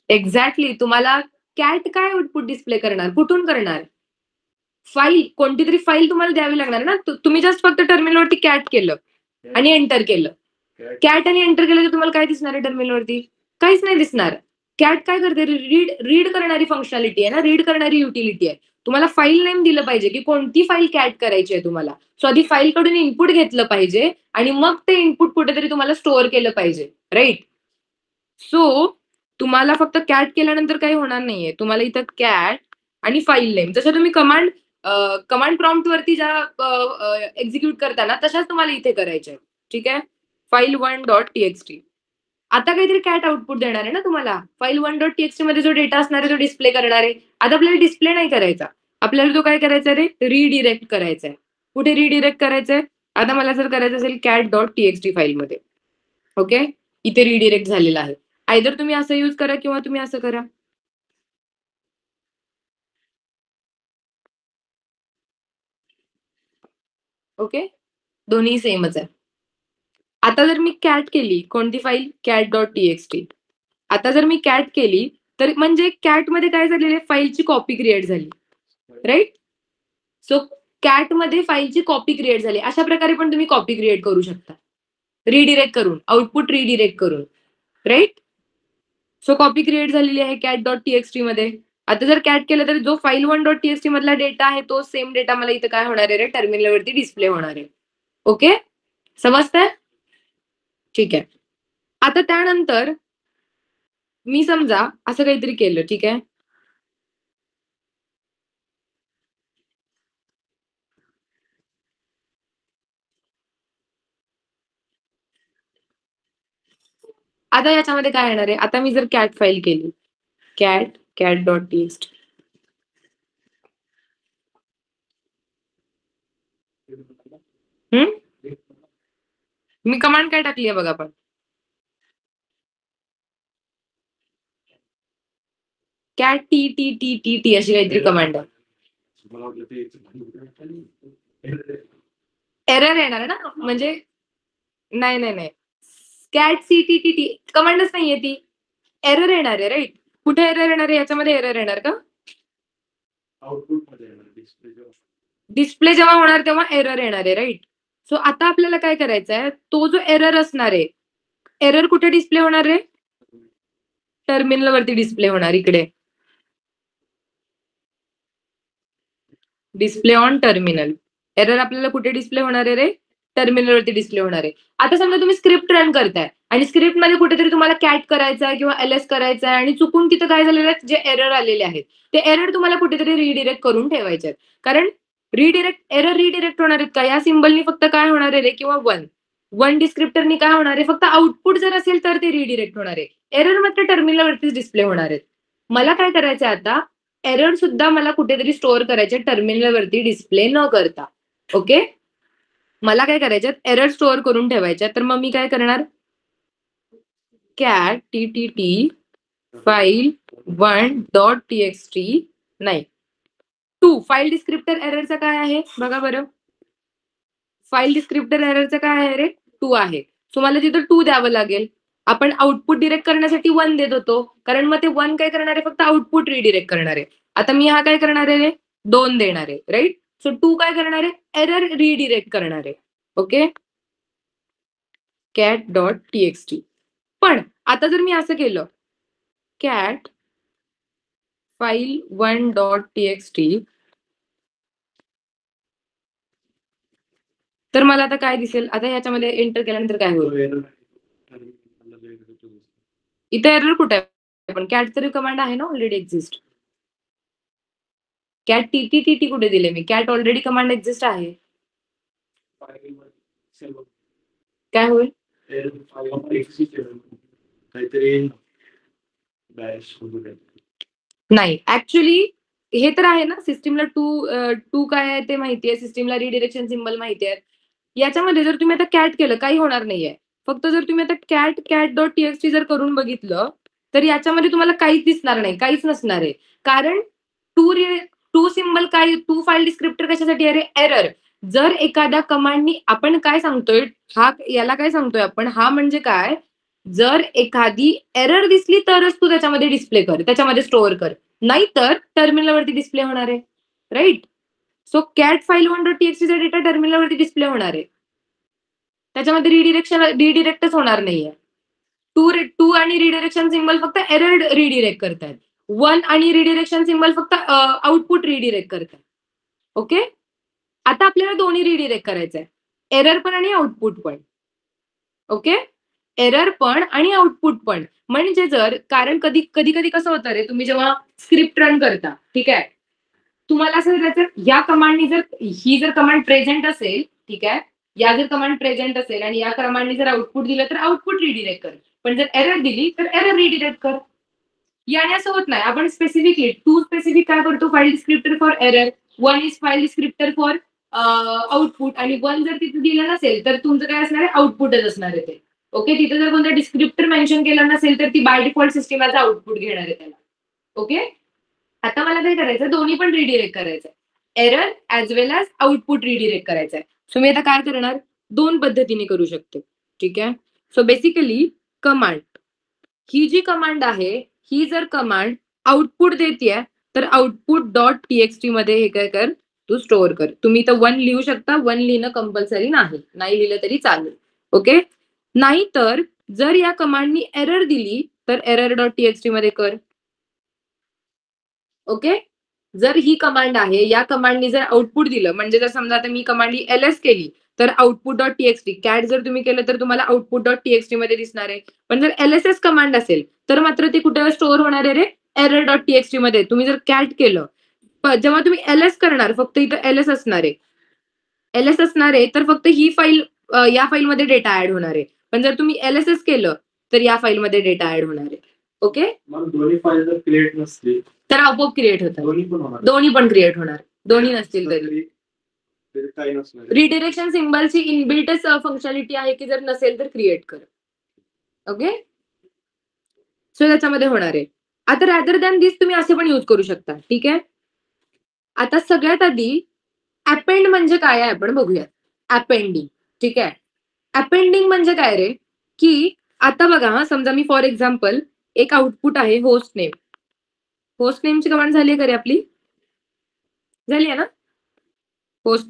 एक्झॅक्टली तुम्हाला कॅट काय आउटपुट डिस्प्ले करणार कुठून करणार फाईल कोणती तरी फाईल तुम्हाला द्यावी लागणार ना तुम्ही जस्ट फक्त टर्मिनलवरती कॅट केलं आणि एंटर केलं कॅट आणि एंटर केलं तर तुम्हाला काय दिसणार आहे टर्मिनलवरती काहीच नाही दिसणार कॅट काय करते रीड करणारी फंक्शनॅलिटी आहे ना रीड करणारी युटिलिटी आहे तुम्हाला फाईल नेम दिलं पाहिजे की कोणती फाईल कॅट करायची आहे तुम्हाला सो आधी फाईल कडून इनपुट घेतलं पाहिजे आणि मग ते इनपुट कुठेतरी तुम्हाला स्टोअर केलं पाहिजे राईट सो तुम्हाला फक्त कॅट केल्यानंतर काही होणार नाहीये तुम्हाला इथं कॅट आणि फाईल नेम जसं तुम्ही कमांड प्रॉम्प्ट वरती ज्या एक्झिक्यूट करताना तशाच तुम्हाला इथे करायचे ठीक आहे फाईल 1.txt आता काहीतरी कॅट आउटपुट देणार आहे ना तुम्हाला फाईल 1.txt मध्ये जो डेटा असणार आहे तो डिस्प्ले करणार आहे आता आपल्याला डिस्प्ले नाही करायचा आपल्याला तो काय करायचा रे रिडिरेक्ट करायचा आहे कुठे रिडिरेक्ट करायचंय आता मला जर करायचं असेल कॅट डॉट टीएक्सटी फाईलमध्ये ओके इथे रिडिरेक्ट झालेला आहे आयदर तुम्ही असं यूज करा किंवा तुम्ही असं करा ओके दोन्ही सेमच आहे आता जर मी कॅट केली कोणती फाईल कॅट डॉट टीएक्सटी आता जर मी कॅट केली तर म्हणजे कॅट मध्ये काय झालेलं आहे फाईलची कॉपी क्रिएट झाली राईट सो कॅट मध्ये फाईलची कॉपी क्रिएट झाली अशा प्रकारे पण तुम्ही कॉपी क्रिएट करू शकता रिडिरेक्ट करून आउटपुट रिडिरेक्ट करून राईट सो कॉपी क्रिएट झालेली आहे कॅट डॉट टीएक्सटी मध्ये आता जर कॅट केलं तर जो फाईल 1.txt मधला डेटा आहे तो सेम डेटा मला इथं काय होणार आहे टर्मिनलवरती डिस्प्ले होणार आहे ओके समजतंय ठीक आहे आता त्यानंतर मी समजा असं काहीतरी केलं ठीक आहे आता याच्यामध्ये काय येणार आहे आता मी जर कॅट फाईल केली कॅट डॉट टीएक्सटी मी कमांड काय टाकली आहे बघा पण cat T T T T T अशी काहीतरी कमांड आहे एरर येणार ना म्हणजे नाही cat C T T T कमांडच नाहीये ती एरर येणार आहे राईट कुठे एरर येणार आहे याच्यामध्ये एरर येणार का डिस्प्ले जेव्हा होणार तेव्हा एरर येणार आहे राईट सो आता आपल्याला काय करायचं आहे तो जो एरर असणार आहे एरर कुठे डिस्प्ले होणार आहे टर्मिनल वरती डिस्प्ले होणार इकडे डिस्प्ले ऑन टर्मिनल एरर आपल्याला कुठे डिस्प्ले होणार आहे रे टर्मिनलवरती डिस्प्ले होणार आहे आता समजा तुम्ही स्क्रिप्ट रन करताय आणि स्क्रिप्ट मध्ये कुठेतरी तुम्हाला कॅट करायचा आहे किंवा एलएस करायचा आहे आणि चुकून तिथं काय झालेलं आहे जे एरर आलेले आहेत ते एरर तुम्हाला कुठेतरी रिडिरेक्ट करून ठेवायचे आहेत कारण एरर रिडिरेक्ट होणार आहेत का या सिम्बलनी फक्त काय होणार आहे रे किंवा वन डिस्क्रिप्टरनी काय होणार आहे फक्त आउटपुट जर असेल तर ते रिडिरेक्ट होणार आहे एरर मात्र टर्मिनलवरतीच डिस्प्ले होणार आहेत मला काय करायचं आता एरर सुद्धा मला कुठेतरी स्टोअर करायचे टर्मिनलवरती डिस्प्ले न करता ओके मला काय करायच्यात एरर स्टोअर करून ठेवायच्या तर मग मी काय करणार cat T T T file 1.txt नाही 2 फाईल डिस्क्रिप्टर एररचा काय आहे बघा बरं फाईल डिस्क्रिप्टर एररचा काय आहे रे 2 आहे सो मला तिथं 2 द्यावं लागेल आपण आउटपुट डिरेक्ट करण्यासाठी 1 देत होतो कारण मग ते 1 काय करणार आहे फक्त आउटपुट रिडिरेक्ट करणार आहे आता मी हा काय करणार आहे रे 2 देणार आहे राईट सो 2 काय करणार आहे एरर रिडिरेक्ट करणार आहे ओके कॅट डॉट टीएक्सटी पण आता जर मी असं केलं कॅट फाईल 1.txt तर मला आता काय दिसेल आता ह्याच्यामध्ये एंटर केल्यानंतर काय होईल इथे एरर कुठे आहे पण कॅट तरी कमांड आहे ना ऑलरेडी एक्झिस्ट कॅट टी कुठे दिले मी? कॅट ऑलरेडी कमांड एक्झिस्ट आहे. काय होईल? काहीतरी नाही, ऍक्च्युली हे तर आहे ना, सिस्टीमला टू काय आहे ते माहितीये, सिस्टीमला रिडिरेक्शन सिम्बल माहिती आहे. याच्यामध्ये जर तुम्ही आता कॅट केलं काही होणार नाहीये. फक्त जर तुम्ही आता कॅट डॉट टीएक्सटी जर करून बघितलं तर याच्यामध्ये तुम्हाला काहीच दिसणार नाही, काहीच नसणार आहे. कारण टू सिम्बल काय, टू फाईल डिस्क्रिप्टर कशासाठी आहे रे? एरर. जर एखाद्या कमांडनी आपण काय सांगतोय, याला काय सांगतोय आपण, हा म्हणजे काय, जर एखादी एरर दिसली तरच तू त्याच्यामध्ये डिस्प्ले कर, त्याच्यामध्ये स्टोअर कर, नाहीतर टर्मिनलवरती डिस्प्ले होणार आहे. Right? So cat file 1 dot टीएक्सटीचा डेटा टर्मिनलवरती डिस्प्ले होणार आहे. त्याच्यामध्ये रिडिरेक्टच होणार नाहीये. टू आणि रिडिरेक्शन सिम्बल फक्त एरर रिडिरेक्ट करतायत. 1 आणि रिडिरेक्शन सिम्बल फक्त आउटपुट रिडिरेक्ट करतात. ओके? आता आपल्याला दोन्ही रिडिरेक्ट करायचंय, एरर पण आणि आउटपुट पण. ओके? एरर पण आणि आउटपुट पण. म्हणजे जर, कारण कधी कधी कसं होतं रे, तुम्ही जेव्हा स्क्रिप्ट रन करता, ठीक आहे, तुम्हाला असं त्याचं या कमांडनी जर ही जर कमांड प्रेझेंट असेल, ठीक आहे, या जर कमांड प्रेझेंट असेल आणि या कमांडनी जर आउटपुट दिलं तर आउटपुट रिडिरेक्ट कर, पण जर एरर दिली तर एरर रिडिरेक्ट कर. याने असं होत नाही. आपण स्पेसिफिकली स्पेसिफिक काय करतो, file descriptor for error, 1 is file descriptor for output, आणि 1 जर तिथे दिलं नसेल तर तुमचं काय असणार आहे, आउटपुटच असणार आहे ते. ओके? तिथे जर कोणतं डिस्क्रिप्टर मेन्शन केलं नसेल तर ती बाय डिफॉल्ट सिस्टीमचा आउटपुट घेणार आहे त्याला. ओके? आता मला काय करायचं, दोन्ही पण रिडिरेक्ट करायचं, एरर ऍज वेल ऍज आउटपुट रिडिरेक्ट करायचंय. सो मी आता काय करणार, 2 पद्धतीने करू शकते. ठीक आहे? सो बेसिकली कमांड, ही जी कमांड आहे, ही जर कमांड आउटपुट देतीये तर आउटपुट डॉट टीएक्सटी मध्ये हे काय कर, तू स्टोअर कर. तुम्ही तर 1 लिहू शकता, 1 लिहिणं कंपल्सरी नाही, नाही लिहिलं तरी चालेल. ओके? नाहीतर जर या कमांडनी एरर दिली तर एरर डॉट टीएक्सटी मध्ये कर. ओके? जर ही कमांड आहे, या कमांडनी जर आउटपुट दिलं, म्हणजे जर समजा आता मी कमांड एलएस केली तर आउटपुट डॉट टीएक्सटी, कॅट जर तुम्ही केलं तर तुम्हाला आउटपुट डॉट टीएक्सटी मध्ये दिसणार आहे. पण जर एलएसएस कमांड असेल तर मात्र ते कुठे स्टोअर होणार आहे रे, एरर डॉट टीएक्सटी मध्ये. तुम्ही जर कॅट केलं, जेव्हा तुम्ही एलएस करणार फक्त इथं एलएस असणार आहे, एलएस असणार आहे तर फक्त ही फाईल, या फाईलमध्ये डेटा ऍड होणार आहे. पण जर तुम्ही एलएसएस केलं तर या फाईलमध्ये डेटा ऍड होणार आहे. ओके? दोन्ही फाईल जर क्रिएट नसतील तर आपोआप क्रिएट होतात. दोन्ही पण क्रिएट होणार, दोन्ही नसतील तरी. काही नसणार. रिडिरेक्शन सिम्बलची इनबिल्टच फंक्शनॅलिटी आहे की जर नसेल तर क्रिएट कर. ओके? सो त्याच्यामध्ये होणार आहे. आता रॅदर दॅन दिस तुम्ही असे पण यूज करू शकता. ठीक आहे? आता सगळ्यात आधी अपेंड म्हणजे काय आहे आपण बघूया. अपेंडिंग. ठीक आहे? अपेंडिंग म्हणजे काय रे, की आता बघा हा, समजा मी फॉर एक्झाम्पल एक आउटपुट आहे होस्ट नेम. होस्ट नेमची कमांड झाली का रे आपली? झाली आहे ना? Host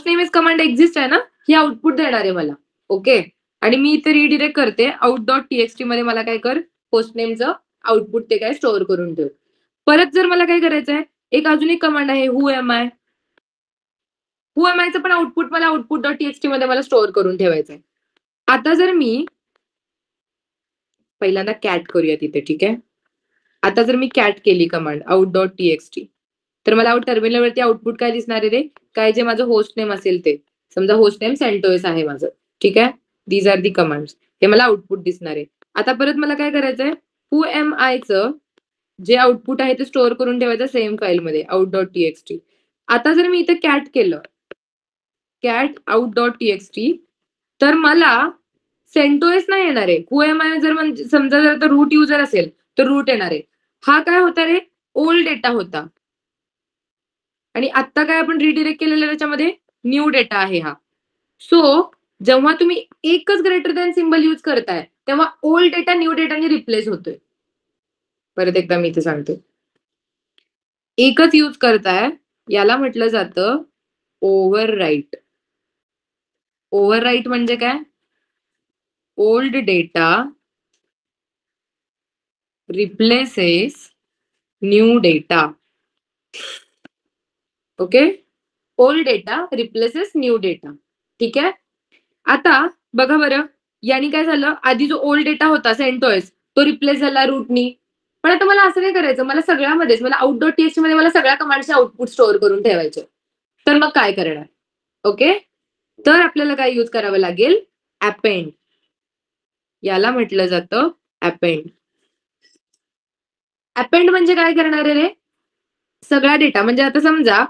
name is command exist आहे ना, ही आउटपुट देणार आहे मला. ओके? आणि मी इथे रिडिरेक्ट करते, आउट डॉट टीएक्सटी मध्ये मला काय कर, होस्ट नेमचं आउटपुट ते काय स्टोअर करून ठेव. परत जर मला काय करायचंय, एक अजून एक कमांड आहे हू एम आय. हू एम आयचं पण आउटपुट मला आउटपुट डॉट टीएक्सटी मध्ये मला स्टोअर करून ठेवायचंय. आता जर मी पहिल्यांदा कॅट करूया तिथे. ठीक आहे? आता जर मी कॅट केली कमांड आउट डॉट टीएक्सटी तर मला टर्मिनलवरती आउटपुट काय दिसणार आहे रे, काय जे माझं होस्ट नेम असेल ते. समजा होस्ट नेम सेंटोस आहे माझं. ठीक आहे? These are the commands. हे मला आउटपुट दिसणार आहे. आता परत मला काय करायचंय, हू एम आयचं जे आउटपुट आहे ते स्टोअर करून ठेवायचं सेम फाईलमध्ये आउट डॉट टीएक्सटी. आता जर मी इथे कॅट केलं, कॅट आउट डॉट टीएक्सटी, तर मला सेंटोस नाही येणार आहे. हू एम आय जर म्हणजे समजा जर रूट युजर असेल तर रूट येणार आहे. हा काय होता रे, ओल्ड डेटा होता. आणि आता काय आपण रिडिरेक्ट केलेलं त्याच्यामध्ये न्यू डेटा आहे हा. सो जेव्हा तुम्ही एकच ग्रेटर दॅन सिम्बल यूज करताय तेव्हा ओल्ड डेटा न्यू डेटाने रिप्लेस होतोय. परत एकदा मी इथे सांगते, एकच यूज करताय याला म्हटलं जातं ओव्हरराईट. ओव्हरराईट म्हणजे काय, old data replaces new data. Okay? Old data replaces new data. ठीक आहे? आता बघा बरं, यानी काय झालं, आधी जो ओल्ड डेटा होता सेंटोस तो रिप्लेस झाला रूटनी. पण आता मला असं नाही करायचं, मला सगळ्यामध्येच मला out.txt मध्ये मला सगळ्या कमांडचे आउटपुट स्टोअर करून ठेवायचे. तर मग काय करणार? ओके, तर आपल्याला काय यूज करावं लागेल? अपेंड. याला म्हटलं जातं अपेंड. अपेंड म्हणजे काय करणार आहे रे? सगळा डेटा म्हणजे आता समजा,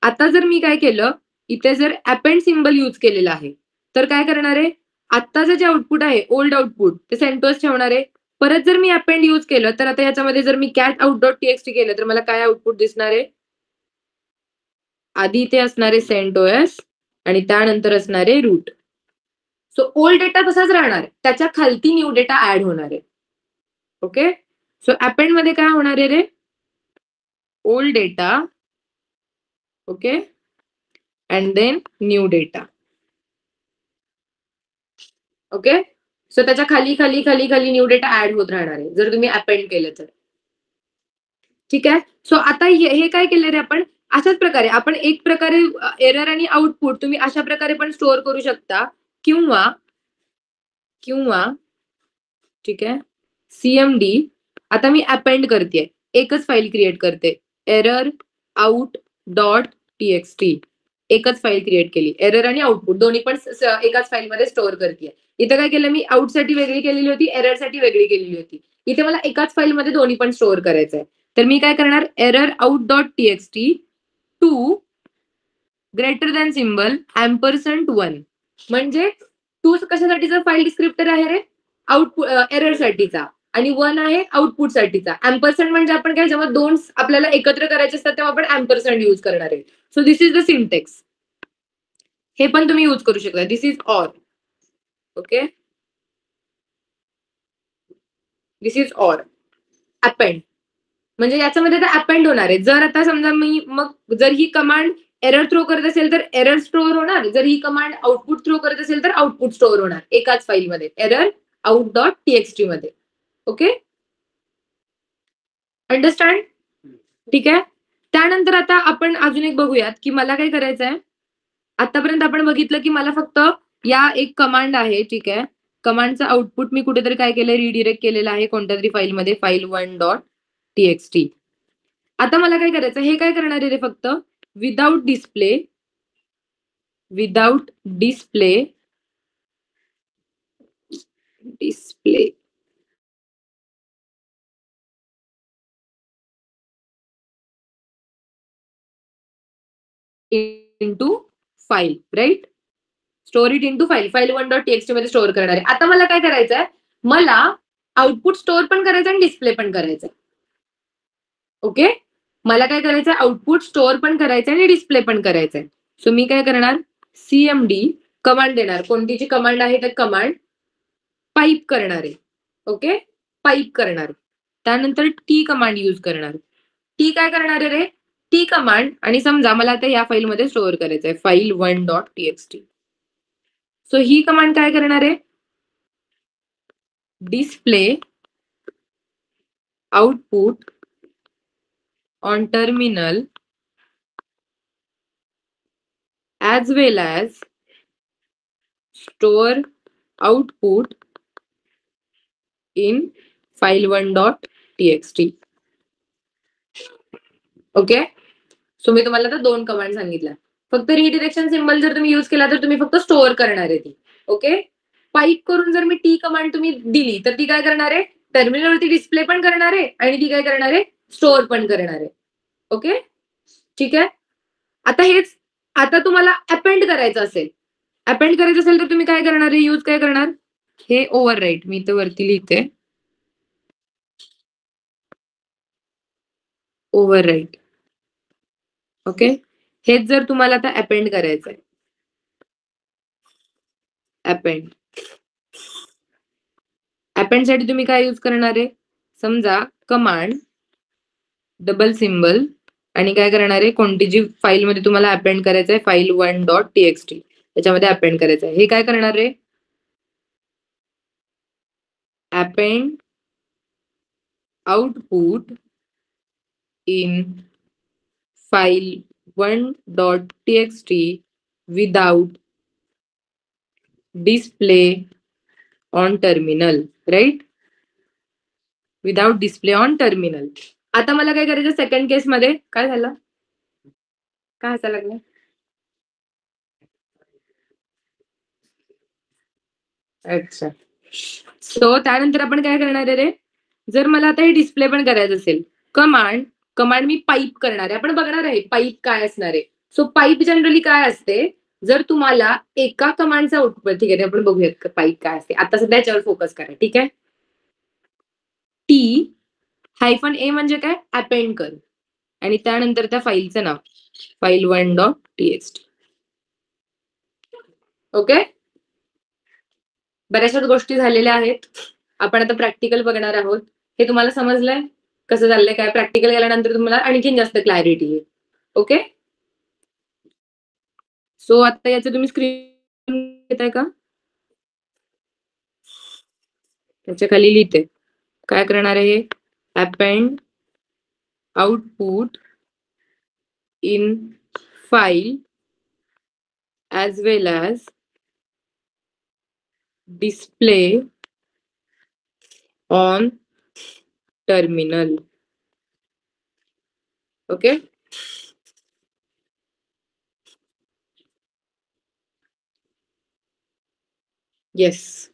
आता जर मी काय केलं, इथे जर अपेंड सिम्बल यूज केलेला आहे, तर काय करणार आहे? आत्ताचं जे आउटपुट आहे, ओल्ड आउटपुट ते सेंटोस ठेवणार आहे. परत जर मी अपेंड यूज केलं, तर आता याच्यामध्ये जर मी कॅट out.txt केलं, तर मला काय आउटपुट दिसणार आहे? आधी इथे असणार आहे सेंटोस आणि त्यानंतर असणार आहे रूट. सो ओल्ड डेटा तसाच राहणार आहे. त्याच्या खालती न्यू डेटा ऍड होणार आहे. ओके, सो अपेंड मध्ये काय होणार आहे रे? Old data, okay, and then new data. Okay, so त्याच्या खाली खाली खाली खाली न्यू डेटा ऍड होत राहणार आहे जर तुम्ही अपेंड केलं तर. ठीक आहे, सो आता हे काय केलं रे आपण? अशाच प्रकारे आपण एक प्रकारे एरर आणि आउटपुट तुम्ही अशा प्रकारे पण स्टोअर करू शकता, किंवा ठीक आहे, सीएमडी. आता मी अपेंड करते, एकच फाईल क्रिएट करते, एरर आउट डॉट टीएक्सटी. एकच फाईल क्रिएट केली, एरर आणि आउटपुट दोन्ही पण एकाच फाईलमध्ये स्टोअर करते. इथं काय केलं मी? आउटसाठी वेगळी केलेली होती, एररसाठी वेगळी केलेली होती. इथे मला एकाच फाईलमध्ये दोन्ही पण स्टोअर करायचं आहे. तर मी काय करणार? Error out dot TXT two greater than symbol $1. म्हणजे टू कशासाठीचा फाईल डिस्क्रिप्टर आहे रे? आउटपुट एरर साठीचा, आणि 1 आहे आउटपुट साठीचा. अँपरसँड म्हणजे आपण काय, जेव्हा दोन आपल्याला एकत्र करायचे असतात तेव्हा आपण अँपरसँड यूज करणार आहे. So this is the syntax. हे पण तुम्ही यूज करू शकता. This is or. Okay, this is or. Append म्हणजे याच्यामध्ये तर अपेंड होणार आहे. जर आता समजा मी मग जर ही कमांड एरर थ्रो करत असेल तर एरर स्टोअर होणार, जर ही कमांड आउटपुट थ्रो करत असेल तर आउटपुट स्टोअर होणार एकाच फाईलमध्ये, एरर आउट डॉट टीएक्सटी मध्ये. Okay, understand? ठीक आहे, त्यानंतर आता आपण अजून एक बघूयात की मला काय करायचं आहे. आतापर्यंत आपण बघितलं की मला फक्त या एक कमांड आहे, ठीक आहे, कमांडचं आउटपुट मी कुठेतरी काय केलंय, रिडिरेक्ट केलेलं आहे कोणत्या तरी फाईलमध्ये, file1.txt. आता मला काय करायचं, हे काय करणार आहे रे? फक्त without display into file, right? Store it into file, file1.txt मध्ये स्टोअर करणार आहे. आता मला काय करायचंय? मला आउटपुट स्टोअर पण करायचं आणि डिस्प्ले पण करायचं. ओके, मला काय करायचंय? आउटपुट स्टोअर पण करायचंय आणि डिस्प्ले पण करायचंय. सो मी काय करणार? सीएमडी कमांड देणार, कोणतीची कमांड आहे तर कमांड पाईप करणार आहे. ओके, पाईप करणार. त्यानंतर टी कमांड यूज करणार. टी काय करणार आहे रे? टी कमांड, आणि समजा मला आता या फाईलमध्ये स्टोअर करायचं आहे, file1.txt. सो ही कमांड काय करणार आहे? Display output on terminal as well as store output in file1.txt. Okay, so मी तुम्हाला आता दोन कमांड सांगितल्या. फक्त रिडिरेक्शन सिम्बल जर तुम्ही यूज केला तर तुम्ही फक्त स्टोअर करणार आहे ती. ओके, पाईप करून जर मी टी कमांड तुम्ही दिली तर ती काय करणार आहे? टर्मिनलवरती डिस्प्ले पण करणार आहे आणि ती काय करणार आहे? स्टोअर पण करणार आहे. ओके, ठीक आहे. आता हेच, आता तुम्हाला अपेंड करायचं असेल, तर तुम्ही काय करणार आहे? यूज काय करणार? हे ओव्हरराईट, मी इथे वरती लिहिते, ओव्हरराईट. ओके, हेच जर तुम्हाला आता अपेंड करायचंय, अपेंड साठी तुम्ही काय यूज करणार आहे? समजा कमांड डबल सिम्बल आणि काय करणार आहे? कोणती जी फाईलमध्ये तुम्हाला अपेंड करायचं आहे, file1.txt, त्याच्यामध्ये अपेंड करायचं आहे. हे काय करणार आहे? Append output in file1.txt without display on terminal, right? Without display on terminal. आता मला काय करायचं सेकंड केस मध्ये? काय झालं? काय हसायला लागलं? अच्छा. सो त्यानंतर आपण काय करणार आहे रे? जर मला आता हे डिस्प्ले पण करायचं असेल, कमांड मी पाईप करणार आहे. आपण बघणार आहे पाईप काय असणार आहे. सो पाईप जनरली काय असते, जर तुम्हाला एका कमांडचा आउटपुट, ठीक आहे आपण बघूयात पाईप काय असते. आता सध्या याच्यावर फोकस करा, ठीक आहे. टी हायफन ए म्हणजे काय? अपेंड कर आणि त्यानंतर त्या फाईलचं नाव file1.txt. ओके, बऱ्याचशाच गोष्टी झालेल्या आहेत. आपण आता प्रॅक्टिकल बघणार आहोत. हे तुम्हाला समजलंय कसं चाललंय काय? प्रॅक्टिकल केल्यानंतर तुम्हाला आणखीन जास्त क्लॅरिटी येईल. ओके, सो आता याचं तुम्ही स्क्रीन घेताय का? त्याच्या खाली लिहिते काय करणार आहे, append output in file as well as display on terminal. Okay, yes,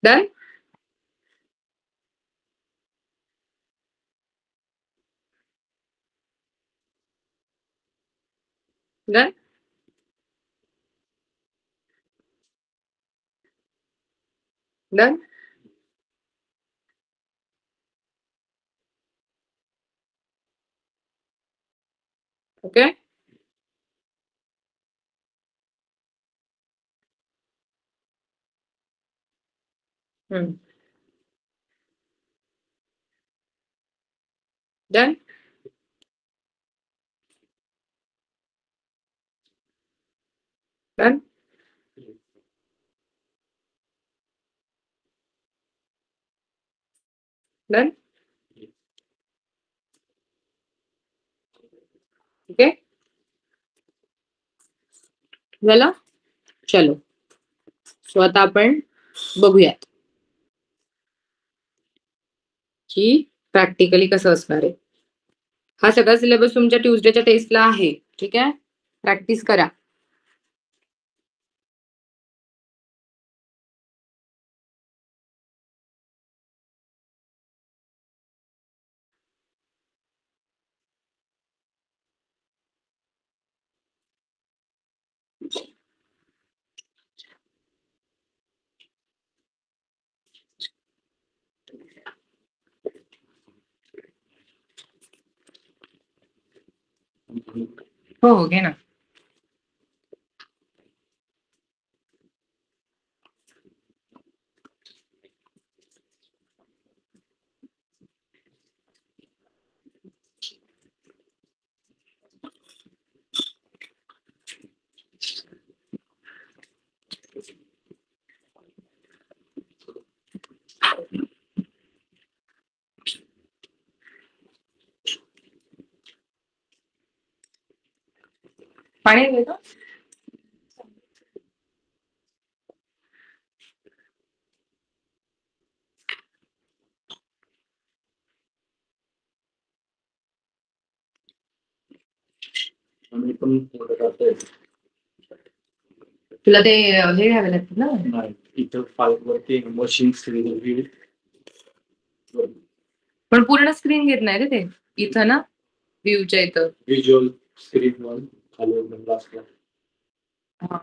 done. Done. Done. Okay, done. Done. Done. Okay, झालं. चलो, सो आता आपण बघूयात की प्रॅक्टिकली कसं असणार आहे. हा सगळा सिलेबस तुमच्या ट्यूजडेच्या टेस्टला आहे, ठीक आहे. प्रॅक्टिस करा. हो, घे ना. पाणी घेतो. आम्ही पण थोडं करतोय. तुला ते हे घ्यावे लागतात ना. नाही, इथं फाईलवरती मशीन स्क्रीन व्ह्यू पण पूर्ण स्क्रीन घेत नाही रे ते इथं ना, व्ह्यूच्या इथं. व्हिज्युअल स्क्रीन वन खाली लास्टला हा,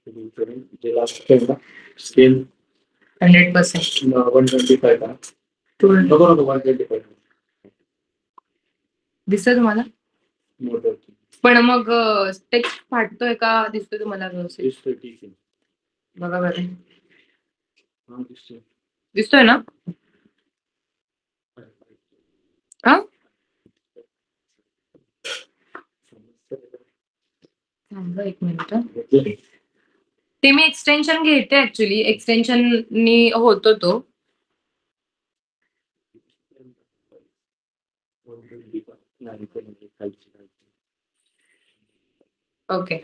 जे लास्ट स्केल 100%. 125 का नको नको 125 दिसतंय तुम्हाला? मोठं पण मग टेक्स्ट फाटतोय का दिसतोय तुम्हाला व्यवस्थित? दिसतोय, ठीक आहे. बघा बरं, हा दिसतोय. दिसतोय ना? हा, थांबा एक मिनिट. ते मी एक्सटेन्शन घेते ऍक्च्युली, एक्सटेन्शननी होतो तो. ओके,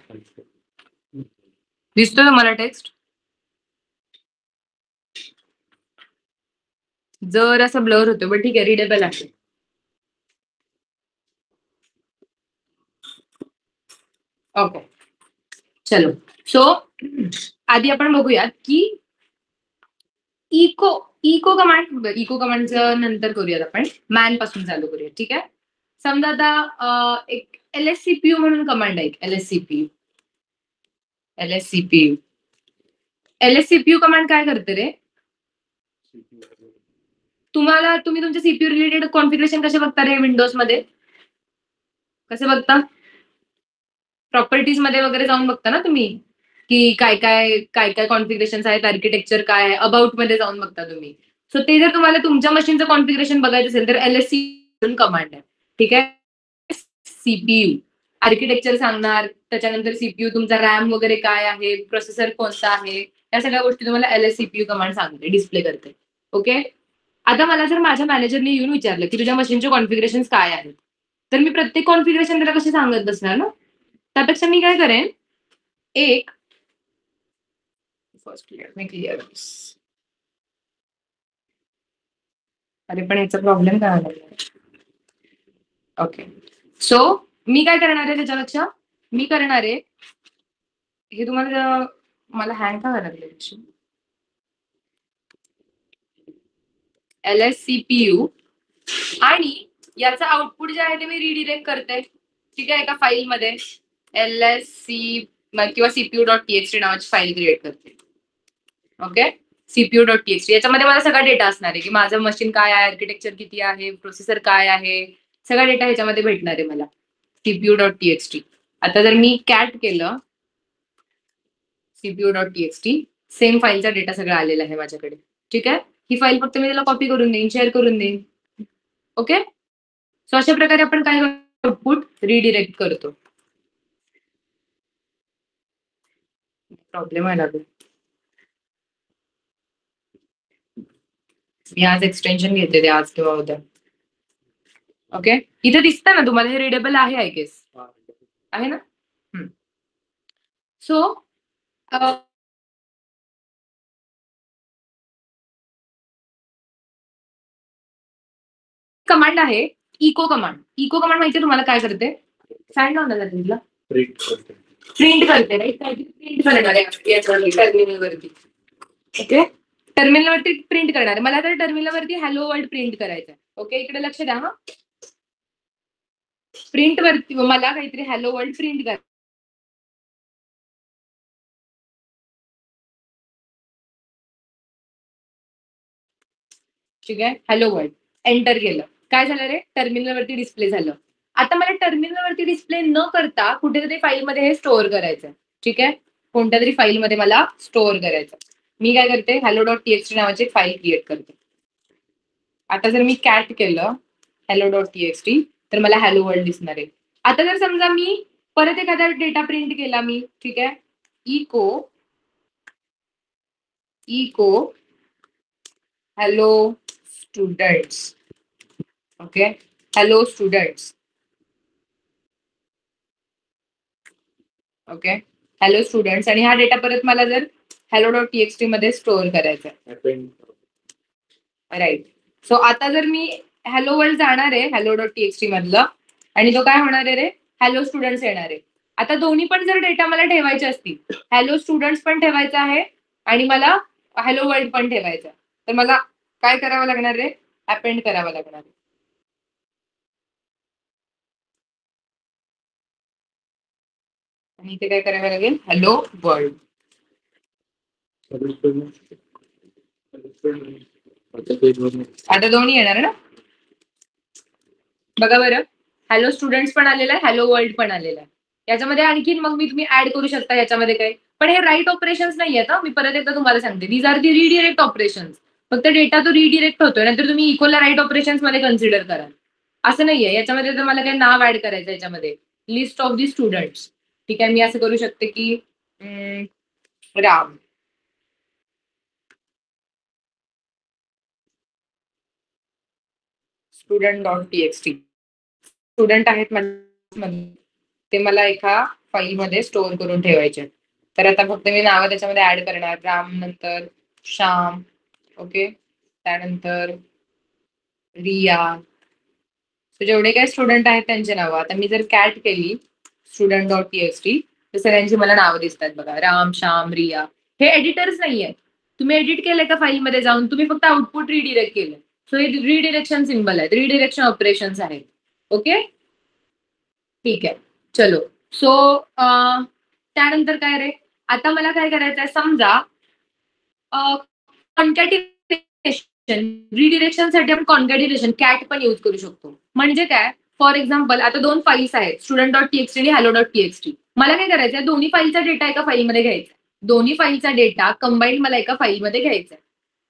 दिसतोय तुम्हाला टेक्स्ट? जर असं ब्लर होतो, पण ठीक आहे, रिडेबल आहे. ओके, चलो. सो आधी आपण बघूयात की इको कमांडचं नंतर करूयात, आपण मॅन पासून चालू करूयात. ठीक आहे. समजा आता एक LSCPU म्हणून कमांड आहे, LSCPU कमांड काय करते रे? तुम्ही तुमच्या CPU रिलेटेड कॉन्फिगरेशन कसे बघता रे विंडोज मध्ये? कसे बघता? प्रॉपर्टीज मध्ये वगैरे जाऊन बघता ना तुम्ही, की काय काय कॉन्फिगरेशन आहेत, आर्किटेक्चर काय आहे, अबाउट मध्ये जाऊन बघता तुम्ही. सो ते जर तुम्हाला तुमच्या मशीनचं कॉन्फिगरेशन बघायचं असेल तर LSC कमांड आहे. ठीक आहे. CPU आर्किटेक्चर सांगणार, त्याच्यानंतर CPU तुमचा रॅम वगैरे काय आहे, प्रोसेसर कोणता आहे, या सगळ्या गोष्टी तुम्हाला LSCPU कमांड सांगते, डिस्प्ले करते. ओके. आता मला जर माझ्या मॅनेजरने येऊन विचारलं की तुझ्या मशीनचे कॉन्फिगरेशन काय आहेत, तर मी प्रत्येक कॉन्फिगरेशन त्याला कशी सांगत बसणार ना. त्यापेक्षा मी काय करेन, एक फर्स्ट क्लिअर. अरे पण याचा प्रॉब्लेम काय आला? ओके. सो मी काय करणार आहे त्याच्यापेक्षा, मी करणार आहे हे तुम्हाला, मला हँग का व्हायला लागले, LSCPU आणि याचं आउटपुट जे आहे ते मी रिडिरेक्ट करते. ठीक आहे. एका फाईलमध्ये LSC किंवा CPU.txt नावाची फाईल क्रिएट करते. ओके. CPU.txt याच्यामध्ये मला सगळा डेटा असणार आहे की माझं मशीन काय आहे, आर्किटेक्चर किती आहे, प्रोसेसर काय आहे, सगळा डेटा ह्याच्यामध्ये भेटणार आहे मला, CPU.txt. आता जर मी कॅट केलं CPU.txt, सेम फाईलचा डेटा सगळा आलेला आहे माझ्याकडे. ठीक आहे. ही फाईल फक्त मी त्याला कॉपी करून देईन, शेअर करून देईन. ओके. सो अशा प्रकारे आपण काय आउटपुट रिडिरेक्ट करतो. प्रॉब्लेम आहे लागेल. मी आज एक्सटेन्शन घेते ते आज किंवा उद्या. ओके. इथे दिसतं ना तुम्हाला, हे रिडेबल आहे आय गेस, आहे ना. सो कमांड आहे इको कमांड. इको कमांड माहिती तुम्हाला काय करते? फॅन लावून द्या तुला. प्रिंट करते, राईट. प्रिंट करणार आहे टर्मिनलवरती. ओके. टर्मिनलवरती प्रिंट करणार आहे. मला तर टर्मिनलवरती हॅलो वर्ल्ड प्रिंट करायचं आहे. ओके. इकडे लक्ष द्या. हा, प्रिंट वरती मला काहीतरी हॅलो वर्ल्ड प्रिंट करायचं. ठीक आहे. हॅलो वर्ल्ड एंटर केलं, काय झालं रे, टर्मिनलवरती डिस्प्ले झालं. आता मला टर्मिनलवरती डिस्प्ले न करता कुठेतरी फाईलमध्ये हे स्टोअर करायचं. ठीक आहे. कोणत्या तरी फाईलमध्ये मला स्टोअर करायचं. मी काय करते, hello.txt नावाची एक फाईल क्रिएट करते. आता जर मी कॅट केलं hello.txt तर मला हॅलो वर्ल्ड दिसणार आहे. आता जर समजा मी परत एखादा डेटा प्रिंट केला मी, ठीक आहे, echo hello students. Okay. Hello students. Okay. Hello students. आणि हा डेटा परत मला जर hello.txt मध्ये स्टोअर करायचा आहे, राईट. सो आता जर मी हॅलो वर्ल्ड जाणार आहे hello.txt मधलं, आणि तो काय होणार आहे रे, हॅलो स्टुडंट्स येणार आहे. आता दोन्ही पण जर डेटा मला ठेवायचे असतील, हॅलो स्टुडंट्स पण ठेवायचं आहे आणि मला हॅलो वर्ल्ड पण ठेवायचं, तर मला काय करावं लागणार रे, अपेंड करावं लागणार. आणि इथे काय करावं लागेल, हॅलो वर्ल्ड. आता दोन्ही येणार ना, बघा बरं. हॅलो स्टुडंट्स पण आलेला आहे, हॅलो वर्ल्ड पण आलेला आहे. याच्यामध्ये आणखीन मग तुम्ही ऍड करू शकता याच्यामध्ये काय, पण हे राईट ऑपरेशन्स नाही आहेत. मी परत एकदा तुम्हाला सांगते, these are the redirect operations. फक्त डेटा तो रिडिरेक्ट होतोय, नंतर तुम्ही इक्वलला राईट ऑपरेशन्स मध्ये कन्सिडर कराल, असं नाहीये. याच्यामध्ये तर मला काही नाव ऍड करायचं, याच्यामध्ये लिस्ट ऑफ दी स्टुडंट्स. ठीक आहे. मी असं करू शकते की राम. स्टुडंट.txt. स्टुडंट आहेत ते मला एका फाईलमध्ये स्टोअर करून ठेवायचे. तर आता फक्त मी नावं त्याच्यामध्ये ऍड करणार. राम नंतर श्याम, ओके, त्यानंतर रिया. जेवढे काही स्टुडंट आहेत त्यांचे नावं. आता मी जर कॅट केली student.txt तर सगळ्यांची मला नावं दिसतात बघा. राम, श्याम, रिया. हे एडिटर्स नाहीये. तुम्ही एडिट केलंय का फाईलमध्ये जाऊन? तुम्ही फक्त आउटपुट रिडिरेक्ट केलं. सो हे रिडिरेक्शन सिम्बल आहेत, रिडिरेक्शन ऑपरेशन्स आहेत. ओके, ठीक आहे. चलो. सो त्यानंतर काय रे, आता मला काय करायचं आहे, समजा कॉन्कॅटिनेशन, रिडिरेक्शनसाठी आपण कॉन्कॅटिनेशन कॅट पण यूज करू शकतो. म्हणजे काय, फॉर एक्झाम्पल आता 2 फाईल्स आहेत, student.txt आणि hello.txt. मला काय करायचं आहे, दोन्ही फाईलचा डेटा एका फाईलमध्ये घ्यायचा. दोन्ही फाईलचा डेटा कंबाईन मला एका फाईलमध्ये घ्यायचा आहे.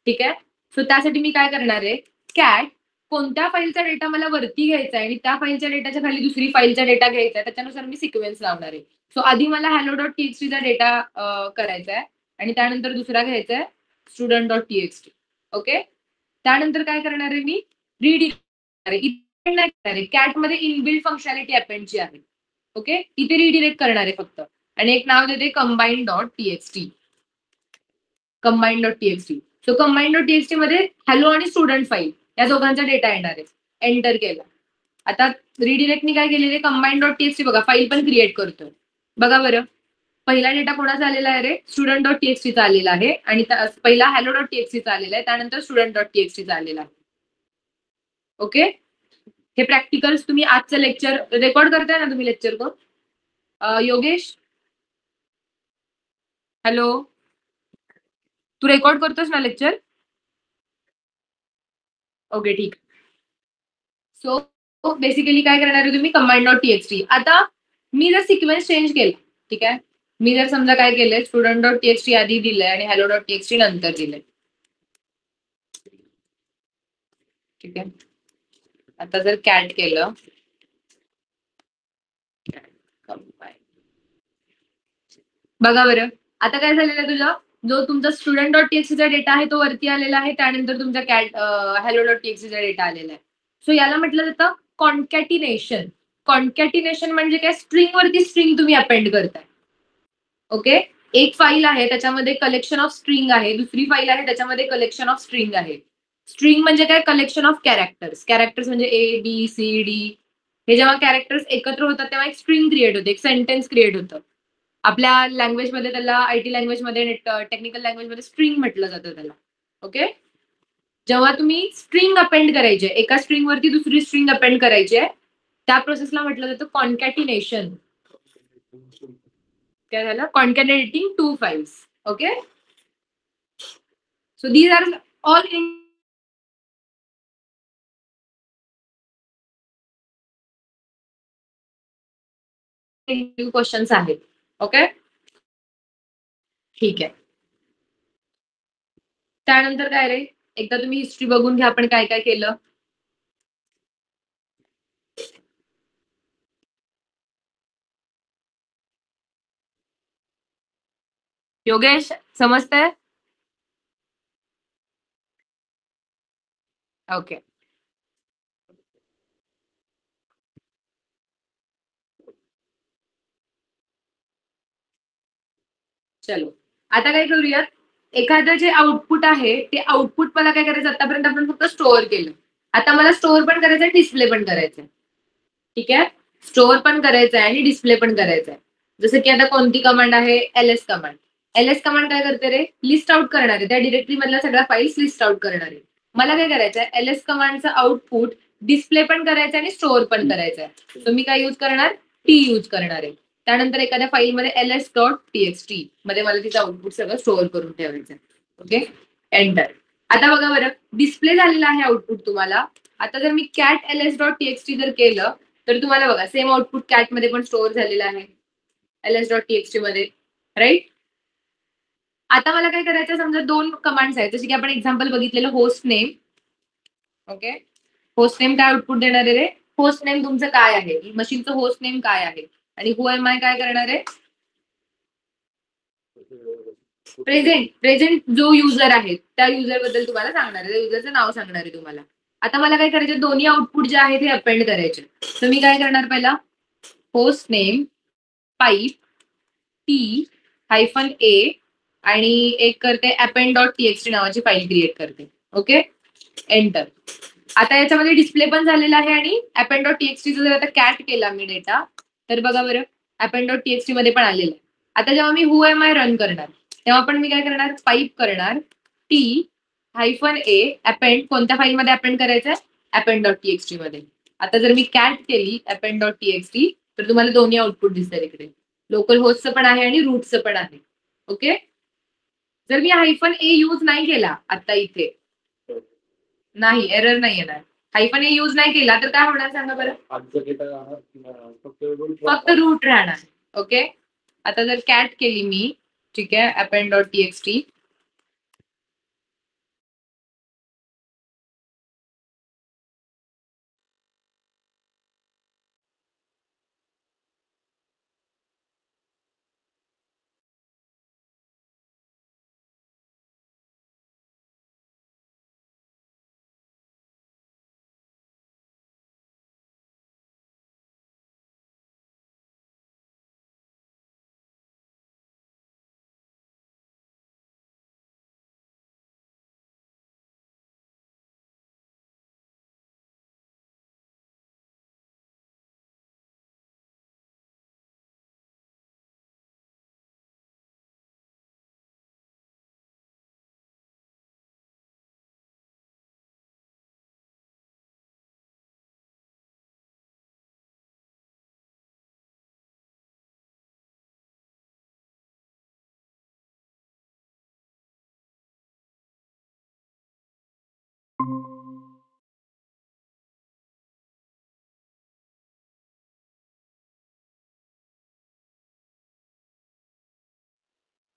ठीक आहे. सो त्यासाठी मी काय करणार आहे, कॅट कोणत्या फाईलचा डेटा मला वरती घ्यायचा आहे आणि त्या फाईलच्या डेटाच्या खाली दुसरी फाईलचा डेटा घ्यायचा आहे, त्याच्यानुसार मी सिक्वेन्स लावणार आहे. सो आधी मला hello.txt डेटा करायचा आहे आणि त्यानंतर दुसरा घ्यायचा आहे student.txt. ओके, त्यानंतर काय करणार आहे मी, रिडिरेक्ट कॅट मध्ये इनबिल्ट फंक्शनॅलिटी अपेंडची आहे. ओके, इथे रिडिरेक्ट करणार आहे फक्त आणि एक नाव देते combine.txt. combine.txt. सो combine.txt मध्ये हॅलो आणि स्टुडंट फाईल या दोघांचा डेटा येणार आहे. एंटर केला. आता रिडिरेक्टनी काय केलेले, combine.txt बघा फाईल पण क्रिएट करतोय. बघा बरं, पहिला डेटा कोणाचा आलेला आहे रे, student.txt चा आलेला आहे आणि पहिला hello.txt चा आलेला आहे, त्यानंतर student.txt चा आलेला आहे. ओके, हे प्रॅक्टिकल्स तुम्ही आजचं लेक्चर रेकॉर्ड करताय ना तुम्ही लेक्चर को? योगेश, हॅलो, तू रेकॉर्ड करतोस ना लेक्चर? ओके, ठीक. सो बेसिकली काय करणार आहे तुम्ही, combine.txt. आता मी जर सिक्वेन्स चेंज केला, ठीक आहे, मी जर समजा काय केलंय, student.txt आधी दिलंय आणि hello.txt नंतर दिलंय. ठीक आहे. आता जर कॅट केलं, बघा बरं, आता काय झालेलं आहे तुझं, जो तुमचा student.txt चा डेटा आहे तो वरती आलेला आहे, त्यानंतर तुमचा कॅट hello.txt चा डेटा आलेला आहे. सो याला म्हटलं जातं कॉन्कॅटिनेशन. कॉन्कॅटिनेशन म्हणजे काय, स्ट्रिंग वरती स्ट्रिंग तुम्ही अपेंड करताय. ओके, एक फाईल आहे त्याच्यामध्ये कलेक्शन ऑफ स्ट्रिंग आहे, दुसरी फाईल आहे त्याच्यामध्ये कलेक्शन ऑफ स्ट्रिंग आहे. स्ट्रिंग म्हणजे काय, कलेक्शन ऑफ कॅरेक्टर्स. कॅरेक्टर्स म्हणजे ABCD. हे जेव्हा कॅरेक्टर्स एकत्र होतात तेव्हा एक स्ट्रिंग क्रिएट होते, एक सेंटेन्स क्रिएट होतं. आपल्या लँग्वेजमध्ये त्याला, IT लँग्वेजमध्ये, टेक्निकल लँग्वेजमध्ये स्ट्रिंग म्हटलं जातं त्याला. ओके, जेव्हा तुम्ही स्ट्रिंग अपेंड करायचे, एका स्ट्रिंग वरती दुसरी स्ट्रिंग अपेंड करायची आहे, त्या प्रोसेसला म्हटलं जातं कॉन्कॅटिनेशन. काय झालं, concatenating 2 files. Okay, so these are all questions आहेत. ओके, ठीक आहे. त्यानंतर काय रे, एकदा तुम्ही हिस्ट्री बघून घ्या आपण काय काय केलं. योगेश, समजतंय? ओके, चलो. आता काय करूयात, एखादं जे आउटपुट आहे ते आउटपुट मला काय करायचं, आतापर्यंत आपण फक्त स्टोअर केलं. आता मला स्टोअर पण करायचं आहे, डिस्प्ले पण करायचं आहे. ठीक आहे, स्टोअर पण करायचं आहे आणि डिस्प्ले पण करायचं आहे. जसं की आता कोणती कमांड आहे, ls कमांड. ls कमांड काय करते रे, लिस्ट आउट करणार आहे, त्या डिरेक्टरी मधल्या सगळ्या फाईल्स लिस्ट आउट करणार आहे. मला काय करायचं आहे, ls कमांडचं आउटपुट डिस्प्ले पण करायचं आणि स्टोअर पण करायचं आहे. तर मी काय यूज करणार, टी यूज करणार आहे. त्यानंतर एखाद्या फाईलमध्ये ls.txt मध्ये मला तिचं आउटपुट सगळं स्टोअर करून ठेवायचं आहे. Okay, enter. आता बघा बरं, डिस्प्ले झालेला आहे आउटपुट तुम्हाला. आता जर मी कॅट ls.txt जर केलं तर तुम्हाला बघा सेम आउटपुट कॅट मध्ये पण स्टोअर झालेला आहे, ls.txt मध्ये, राईट. आता मला काय करायचं, समजा 2 कमांड्स आहेत, जसे की आपण एक्झाम्पल बघितलेलं host name. Okay, host name काय आउटपुट देणार आहे रे, होस्ट नेम तुमचं काय आहे, मशीनचं होस्ट नेम काय आहे, आणि हु एम आय काय करणार आहे, प्रेझेंट जो युजर आहे त्या युजर बद्दल तुम्हाला सांगणार आहे, त्या युजरचं नाव सांगणार आहे तुम्हाला. आता मला काय करायचं, दोन्ही आउटपुट जे आहेत ते अपेंड करायचे. तर मी काय करणार, पहिला host name pipe tee hyphen A आणि एक करते append.txt नावाची फाईल क्रिएट करते. Okay, enter. आता याच्यामध्ये डिस्प्ले पण झालेला आहे आणि append.txt जर आता कॅट केला मी डेटा तर बघा बरं append.txt मध्ये पण आलेलं आहे. आता जेव्हा मी who am I रन करणार तेव्हा पण मी काय करणार, पाईप करणार टी हायफन ए append कोणत्या फाईलमध्ये append करायचं आहे, append.txt मध्ये. आता जर मी कॅट केली append.txt तर तुम्हाला दोन्ही आउटपुट दिसतात इकडे. लोकल होस्टचं पण आहे आणि रूटचं पण आहे. ओके, जर मी हायफन ए यूज नाही केला आता इथे नाही, एरर नाही येणार. हायफन ए यूज नाही केला तर काय होणार सांगा बरं, आजचा डेटा फक्त रूट राहणार. ओके, आता जर कॅट केली मी, ठीक आहे, append.txt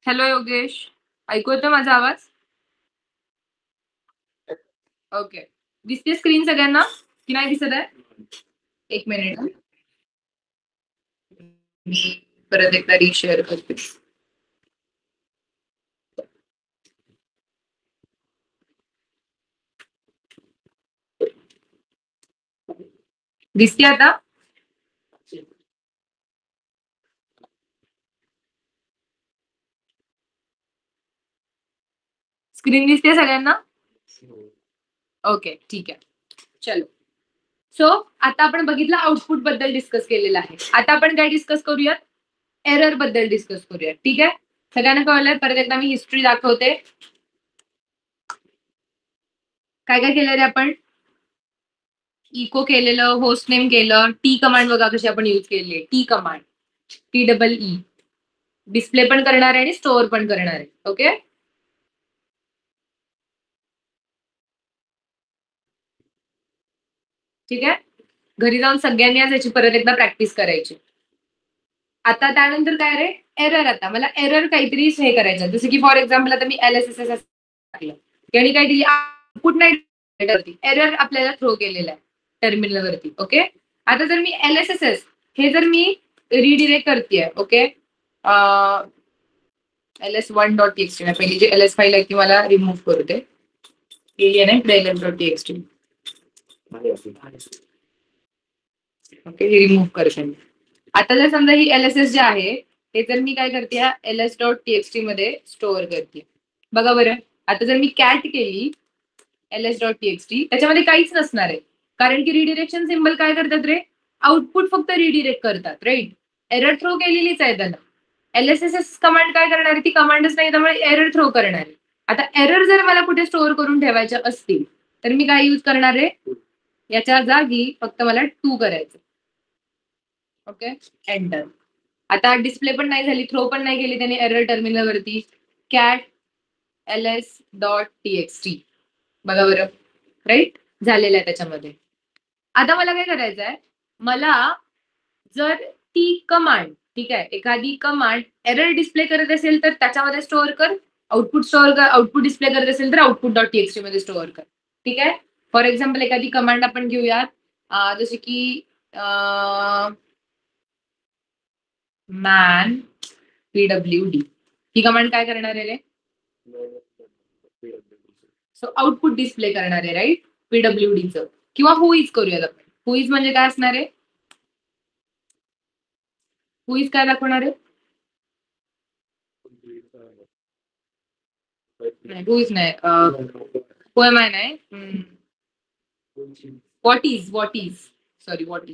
हॅलो योगेश, ऐकू येतो माझा आवाज? ओके, दिसते स्क्रीन सगळ्यांना की नाही दिसत आहे? एक मिनिट, मी परत एकदा रिशेअर करते. दिसते आता? स्क्रीन दिसते सगळ्यांना? ओके, ठीक आहे, चलो. सो आता आपण बघितलं आउटपुट बद्दल डिस्कस केलेलं आहे. आता आपण काय डिस्कस करूयात, एरर बद्दल डिस्कस करूयात. ठीक आहे, सगळ्यांना कळलंय? परत एकदा मी हिस्ट्री दाखवते. काय काय केलं रे आपण, इको केलेलं, होस्ट नेम केलं, टी कमांड बघा कशी आपण यूज केली, टी कमांड, TEE, डिस्प्ले पण करणार आहे आणि स्टोअर पण करणार आहे. ओके, ठीक आहे, घरी जाऊन सगळ्यांनी आज याची परत एकदा प्रॅक्टिस करायची. आता त्यानंतर काय रे, एरर. आता मला एरर काहीतरी हे करायचं, जसं की फॉर एक्झाम्पल आता मी LSSS टाकलं आणि काहीतरी आउटपुट नाही, एरर आपल्याला थ्रो केलेला आहे टर्मिनलवरती. ओके, आता जर मी LSSS हे जर मी रिडिरेक्ट करतेय, ओके, ls1.txt पहिली जी LS फाईल आहे ती मला रिमूव्ह करू दे, केली आहे ना ls.txt. ओके, रिमूव्ह करते मी. आता जर समजा ही LSS जे आहे ते जर मी काय करते, ls.txt मध्ये स्टोअर करते. बघा बरं, आता जर मी कॅट केली ls.txt त्याच्यामध्ये काहीच नसणार आहे, कारण की रिडिरेक्शन सिम्बल काय करतात रे, आउटपुट फक्त रिडिरेक्ट करतात. राईट, एरर थ्रो केलेलीच आहे त्यांना. LSSS कमांड काय करणार आहे, ती कमांडच नाही, त्यामुळे एरर थ्रो करणार आहे. आता एरर जर मला कुठे स्टोअर करून ठेवायच्या असतील तर मी काय यूज करणार आहे, याच्या जागी फक्त मला 2 करायचं. Okay, enter. आता डिस्प्ले पण नाही झाली, थ्रो पण नाही केली त्याने एरर टर्मिनलवरती, कॅट ls.txt. बघा बरं, राईट, झालेलं आहे त्याच्यामध्ये. आता मला काय करायचं आहे, मला जर ती कमांड, ठीक आहे, एखादी कमांड एरर डिस्प्ले करत असेल तर त्याच्यामध्ये स्टोअर कर, आउटपुट स्टोअर कर, आउटपुट डिस्प्ले करत असेल तर output.txt मध्ये स्टोअर कर. ठीक आहे, फॉर एक्झाम्पल एखादी कमांड आपण घेऊयात, जसे की man pwd, ही कमांड काय करणार आहे रे, सो आउटपुट डिस्प्ले करणार आहे. राईट, pwd चं. किंवा who is करूयात आपण, who is म्हणजे काय असणार आहे, हुईज काय दाखवणार आहे? नाही, हुईज नाही. होय माय नाही. What is sorry what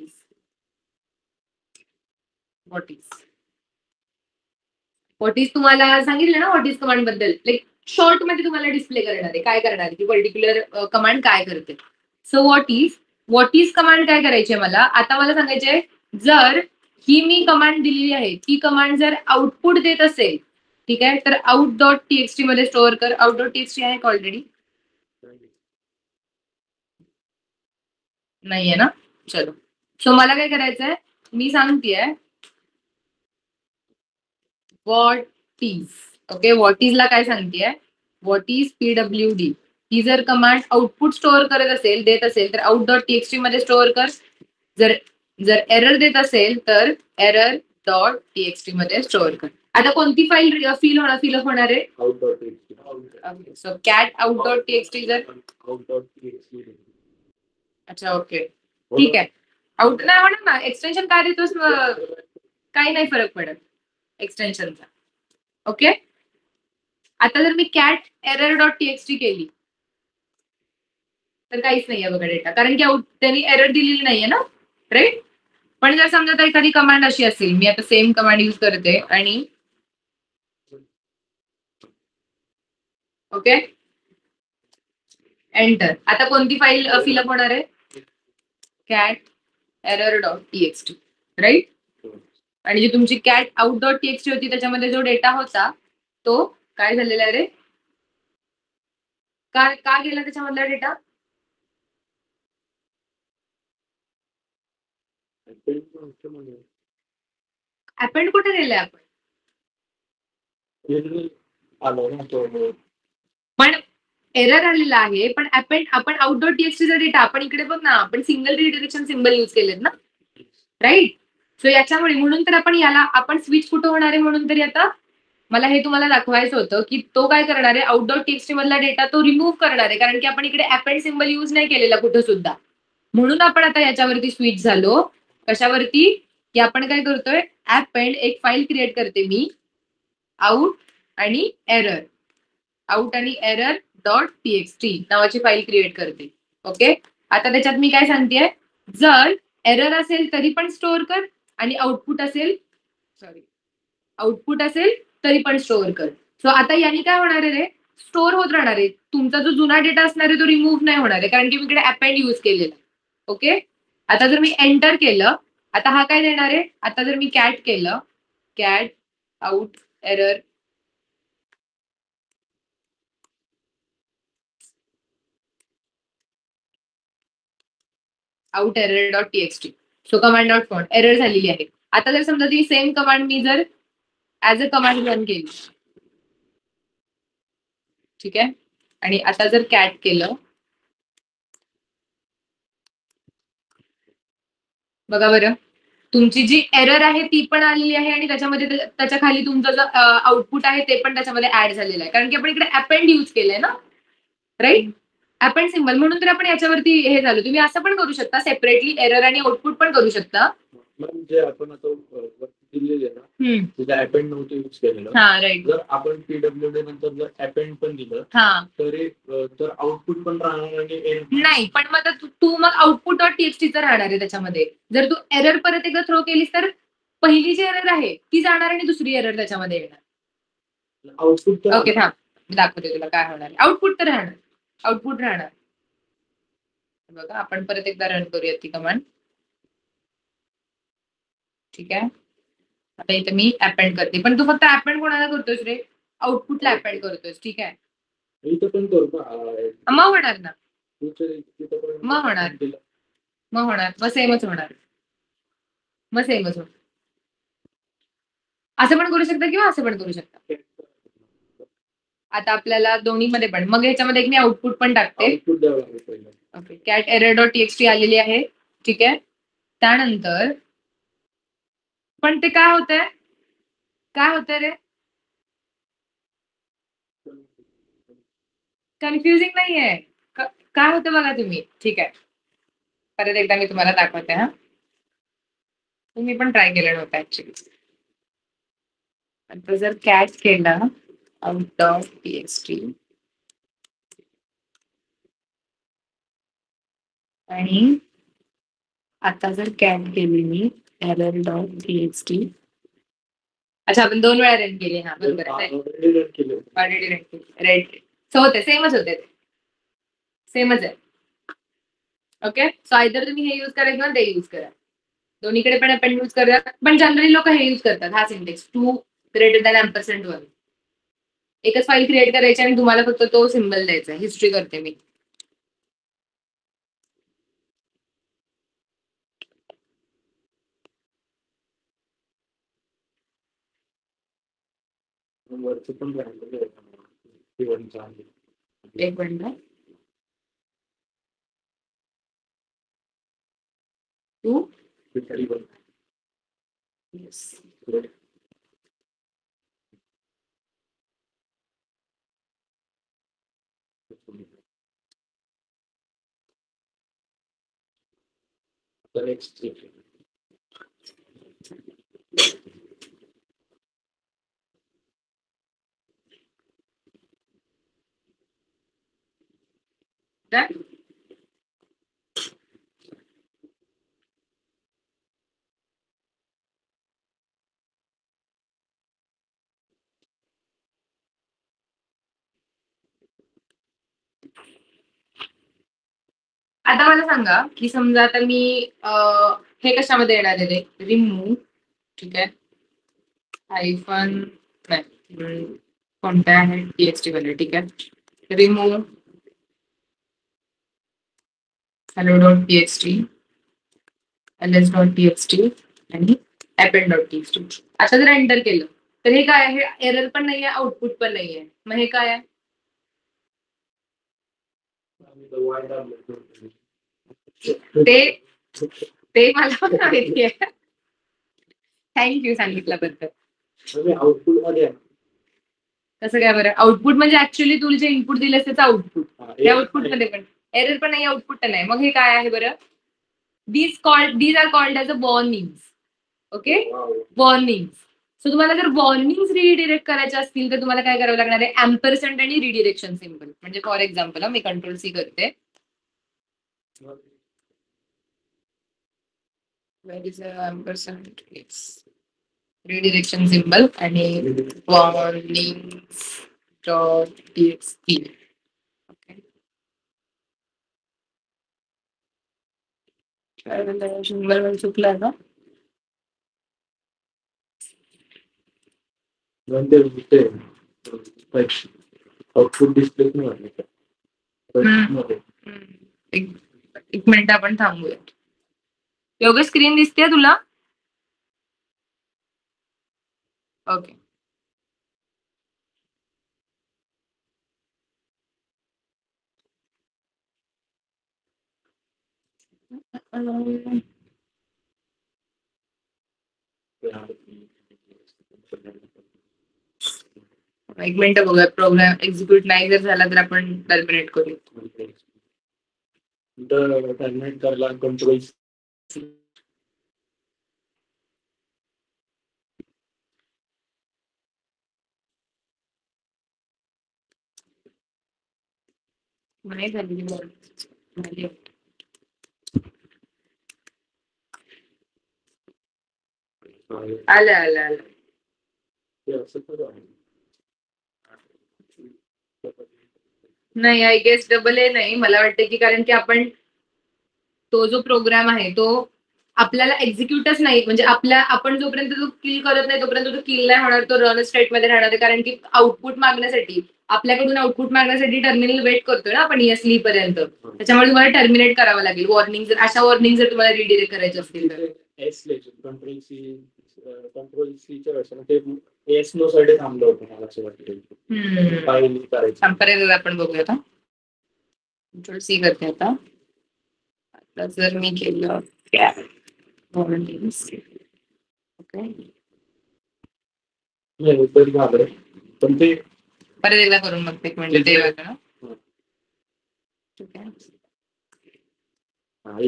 is तुम्हाला सांगितलं ना व्हॉट इज कमांड बद्दल. लाईक शॉर्ट मध्ये तुम्हाला डिस्प्ले करणार आहे, काय करणार आहे, ती पर्टिक्युलर कमांड काय करते. सो व्हॉट इज कमांड काय करायची आहे मला, आता मला सांगायचे आहे, जर ही मी कमांड दिलेली आहे ती कमांड जर आउटपुट देत असेल, ठीक आहे, तर out.txt मध्ये स्टोअर कर. out.txt आहे का ऑलरेडी? नाहीये ना. चलो, सो मला काय करायचंय, मी सांगतेय what is. Okay, what is ला काय सांगतेय, व्हॉट इज pwd. ही जर कमांड आउटपुट स्टोअर करत असेल, देत असेल, तर out.txt मध्ये स्टोअर कर. जर एरर देत असेल तर error.txt मध्ये स्टोअर कर. आता कोणती फाईल फिलअप होणार आहे? सो कॅट out.txt जर अच्छा ओके ठीक आहे. आउट नाही म्हणत ना, एक्सटेन्शन काय देतोस, काही नाही फरक पडत एक्सटेन्शनचा. ओके, आता जर मी कॅट error.txt केली तर काहीच नाहीये बघा डेटा, कारण की त्यांनी एरर दिलेली नाहीये ना, राईट. पण जर समजा एखादी कमांड अशी असेल, मी आता सेम कमांड यूज करते आणि ओके एंटर. आता कोणती फाईल फिलअप होणार आहे? Cat error.txt, right. आणि जी तुमची कॅट out.txt होती त्याच्यामध्ये जो डेटा होता तो काय झालेला आहे रे, का गेला त्याच्यामधला डेटा? अपेंड कुठे गेलाय आपण? पण एरर आलेला आहे, पण आपण out.txt चा डेटा आपण इकडे बघ ना, आपण सिंगल रिडायरेक्शन सिम्बल यूज केलेत ना, राईट. सो याच्यामुळे म्हणून तर आपण स्विच कुठं होणार आहे, म्हणून तरी आता मला हे तुम्हाला दाखवायचं होतं की तो काय करणार आहे, out.txt मधला डेटा तो रिमूव्ह करणार आहे, कारण की आपण इकडे अपेंड सिम्बल यूज नाही केलेला कुठं सुद्धा. म्हणून आपण आता याच्यावरती स्विच झालो. कशावरती? की आपण काय करतोय, अपेंड एक फाईल क्रिएट करते मी, आउट आणि error.txt नावाची फाईल क्रिएट करते. ओके, आता त्याच्यात मी काय सांगतेय, जर एरर असेल तरी पण स्टोअर कर आणि आउटपुट असेल तरी पण स्टोअर कर. सो आता याने काय होणार आहे रे, स्टोअर होत राहणार आहे. तुमचा जो जुना डेटा असणार आहे तो रिमूव्ह नाही होणार आहे, कारण की मी इकडे अपेंड यूज केलेला. ओके, आता जर मी एंटर केलं, आता हा काय देणार आहे, आता जर मी कॅट केलं, cat out error out error.txt. So command dot font error झालेली आहे. आता जर समजा ती सेम कमांड मी जर ऍज अ कमांड रन केली, ठीक आहे, आणि आता जर कॅट केलं, बघा बरं, तुमची जी एरर आहे ती पण आलेली आहे आणि त्याच्या खाली तुमचं जो आउटपुट आहे ते पण त्याच्यामध्ये ऍड झालेलं आहे, कारण की आपण इकडे अपेंड यूज केलंय ना, राईट. अपेंड सिम्बल, म्हणून तर आपण याच्यावरती हे झालो. तुम्ही असं पण करू शकता, सेपरेटली एरर आणि आउटपुट पण करू शकता. म्हणजे आपण आता दिलेले ना, तिथे अपेंड नव्हतं यूज केलेलं. हा राईट. जर आपण पीडब्ल्यूडी नंतर जर अपेंड पण दिलं तर आउटपुट पण राहणार नाही. पण मग तू मग output.txt राहणार आहे त्याच्यामध्ये. जर तू एरर परत एकदा थ्रो केलीस तर पहिली जी एरर आहे ती जाणार आणि दुसरी एरर त्याच्यामध्ये येणार. आउटपुट ओके थांब, मी दाखवते तुला काय होणार. आउटपुट तर राहणार, आउटपुट राहणार. बघा आपण परत एकदा रन करूया ती कमांड. ठीक आहे, आता इथे मी अपेंड करते, पण तू फक्त अपेंड कोणाला करतोस रे? आउटपुटला अपेंड करतोस, ठीक आहे. इथं पण करू का? मग होणार ना, मग मग सेमच होणार. असं पण करू शकता किंवा असं पण करू शकता. आता आपल्याला दोन्ही मध्ये पण, मग ह्याच्यामध्ये एक मी आउटपुट पण टाकते. ओके, कॅट error.txt आलेली आहे, ठीक आहे. त्यानंतर पण ते काय होतंय रे, कन्फ्युजिंग नाहीये. काय होतं बघा तुम्ही, ठीक आहे, परत एकदा मी तुम्हाला दाखवते. हा, तुम्ही पण ट्राय केलं नव्हतं ऍक्च्युली. आता जर कॅट केला आउट ऑफ टीएक्सटी आणि आता जर कॅट केली मी एरर डॉट टीएक्सटी. अच्छा, आपण 2 वेळा रन केले. हा बरोबर आहे. ऑलरेडी रन केले. राईट. सो होते, सेमच होते, सेमच आहे. ओके, सो आयदर तुम्ही हे यूज करा किंवा ते यूज करा. दोन्हीकडे पण आपण यूज करूया, पण जनरली लोक हे यूज करतात, हा सिंटेक्स 2 ग्रेटर दॅन एम्परसेंट 1. एकच फाईल क्रिएट करायची आणि तुम्हाला फक्त तो सिम्बल द्यायचा. हिस्ट्री करते मी. एक मिनिट. 2 येस. Done? आता मला सांगा की समजा आता मी हे कशामध्ये येणार आहे, रिमूव्ह. ठीक आहे, हायफन कोणत्या आहे टीएक्सटी वाले. ठीक आहे, remove hello dot TXT, ls dot TXT आणि append डॉट टीएक्सटी. आता जर एंटर केलं तर हे काय आहे, एरर पण नाहीये, आउटपुट पण नाहीये. मग हे काय आहे? ते मला पण माहिती आहे. थँक्यू सांगितल्याबद्दल. आउटपुट मध्ये कसं काय बरं? आउटपुट म्हणजे ऍक्च्युअली तुला जे इनपुट दिलं त्याचं आउटपुट. त्या आउटपुट मध्ये पण एरर पण नाही, आउटपुट पण नाही. मग हे काय आहे बरं? These are called as a warnings. Okay, warnings. So तुम्हाला जर वॉर्निंग्स रिडिरेक्ट करायचे असतील तर तुम्हाला काय करावं लागणार आहे? एम्परसेंट आणि रिडिरेक्शन सिम्बल. म्हणजे फॉर एक्झाम्पल मी कंट्रोल सी करते. Where is the ampersand? It's redirection symbol आणि warnings dot txt. Okay. Symbol चुकला ना? आउटपुट डिस्प्ले नाही. एक मिनिट आपण थांबूया. योगेश स्क्रीन दिसते तुला? ओके. एक मिनिट बघूया, प्रोग्राम एक्झिक्यूट नाही जर झाला तर आपण टर्मिनेट करू. टर्मिनेट करायला कंट्रोल नाही झाली. आलं. नाही, आय गेस डबल ए नाही. मला वाटतं की कारण की आपण तो जो प्रोग्राम आहे तो आपल्याला एक्झिक्यूटच नाही, म्हणजे आपण जोपर्यंत तो किल करत नाही तोपर्यंत तो किल नाही होणार, तो रन स्टेट मध्ये राहणार आहे. कारण की आउटपुट मागण्यासाठी आपल्याकडून आउटपुट मागण्यासाठी टर्मिनल वेट करतोय ना आपण ESLI पर्यंत. त्याच्यामुळे तुम्हाला टर्मिनेट करावं लागेल. वॉर्निंग जर अशा वॉर्निंग जर तुम्हाला रिडिरेक्ट करायचे असतील तर कंट्रोल सीच्या वर्षाला ते एस नो साठी थांबलं होतं मला असं वाटतं. आपण बघूया आता. कंट्रोल सी करते आता. आता जर मी केलं ओके, पण ते परत एकदा करून बघते. एक मिनिट ते ना. ठीक आहे,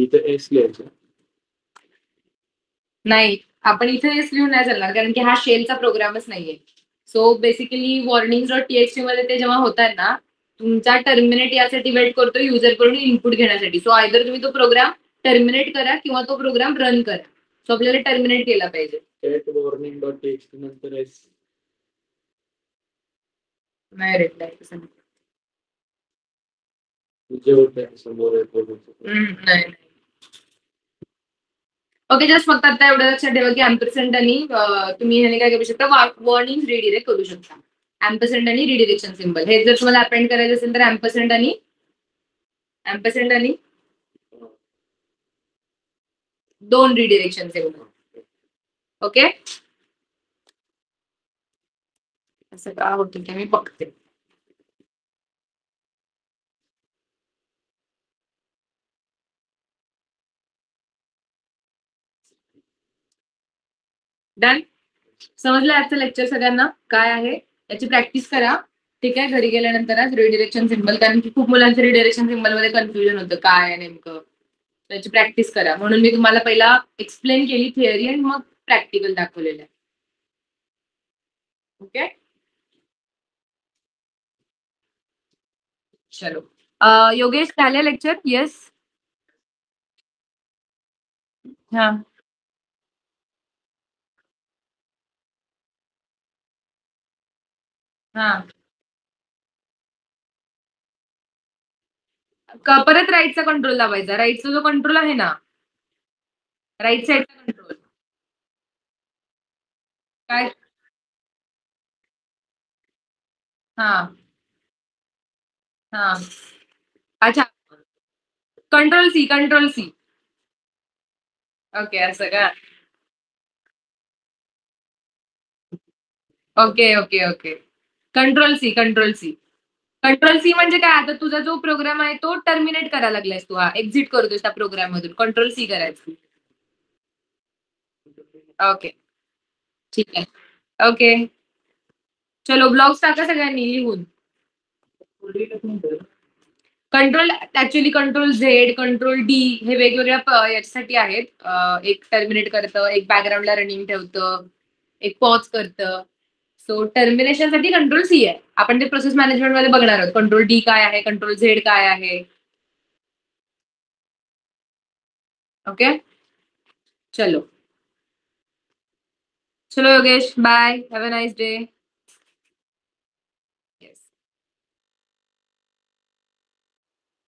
इथे एस लिहायचं नाही आपण इथे लिहून नाही चालणार कारण की हा शेलचा प्रोग्रामच नाहीये. सो बेसिकली warnings.txt मध्ये ते जेव्हा होतात ना, तुमचा टर्मिनेट यासाठी वेट करतो युजरकडून इनपुट घेण्यासाठी. सो आयदर तुम्ही तो प्रोग्राम टर्मिनेट करा किंवा तो प्रोग्राम रन करा. सो आपल्याला टर्मिनेट केला पाहिजे. warning.txt नंतर नाही रिप्लाय नाही. ओके, जस्ट फक्त आता एवढं लक्षात ठेवा की एम्परसेंट आणि तुम्ही ह्याने काय करू शकता, वॉर्निंग रिडिरेक्ट करू शकता. एम्परसेंट आणि रिडिरेक्शन सिम्बल हे जर तुम्हाला अपेंड करायचं असेल तर एम्परसेंट आणि 2 रिडिरेक्शन सिम्बल. ओके, असं का होतं ते मी बघते. डन. समजलं आजचं लेक्चर सगळ्यांना काय आहे याची प्रॅक्टिस करा. ठीक आहे, घरी गेल्यानंतर आज रिडिरेक्शन सिम्बल, कारण की खूप मुलांचं रिडिरेक्शन सिम्बल मध्ये कन्फ्युजन होतं काय आहे नेमकं. त्याची प्रॅक्टिस करा म्हणून मी तुम्हाला पहिला एक्सप्लेन केली थिअरी आणि मग प्रॅक्टिकल दाखवलेलं आहे. ओके, चलो. योगेश झाले लेक्चर? येस. हा, हा. परत राईटचा कंट्रोल लावायचा. राईटचा जो कंट्रोल आहे ना, राईट साईडचा कंट्रोल काय? हा, हा. अच्छा, कंट्रोल सी. ओके, असं का? Okay. Control C. Control C म्हणजे काय? आता तुझा जो प्रोग्राम आहे तो टर्मिनेट करायला लागलायस तू, हा एक्झिट करतोस त्या प्रोग्राम मधून. कंट्रोल सी करायचं. ओके, ठीक आहे. ओके, चलो ब्लॉग्स टाका सगळ्यांनी लिहून. कंट्रोल झेड, कंट्रोल डी हे वेगवेगळ्या याच्यासाठी आहेत. एक टर्मिनेट करतं, एक बॅकग्राऊंडला रनिंग ठेवतं, एक पॉज करतं. सो टर्मिनेशन साठी कंट्रोल सी आहे. आपण ते प्रोसेस मॅनेजमेंट मध्ये बघणार आहोत. कंट्रोल डी काय आहे, कंट्रोल झेड काय आहे. ओके, चलो Yogesh, bye, have a nice day.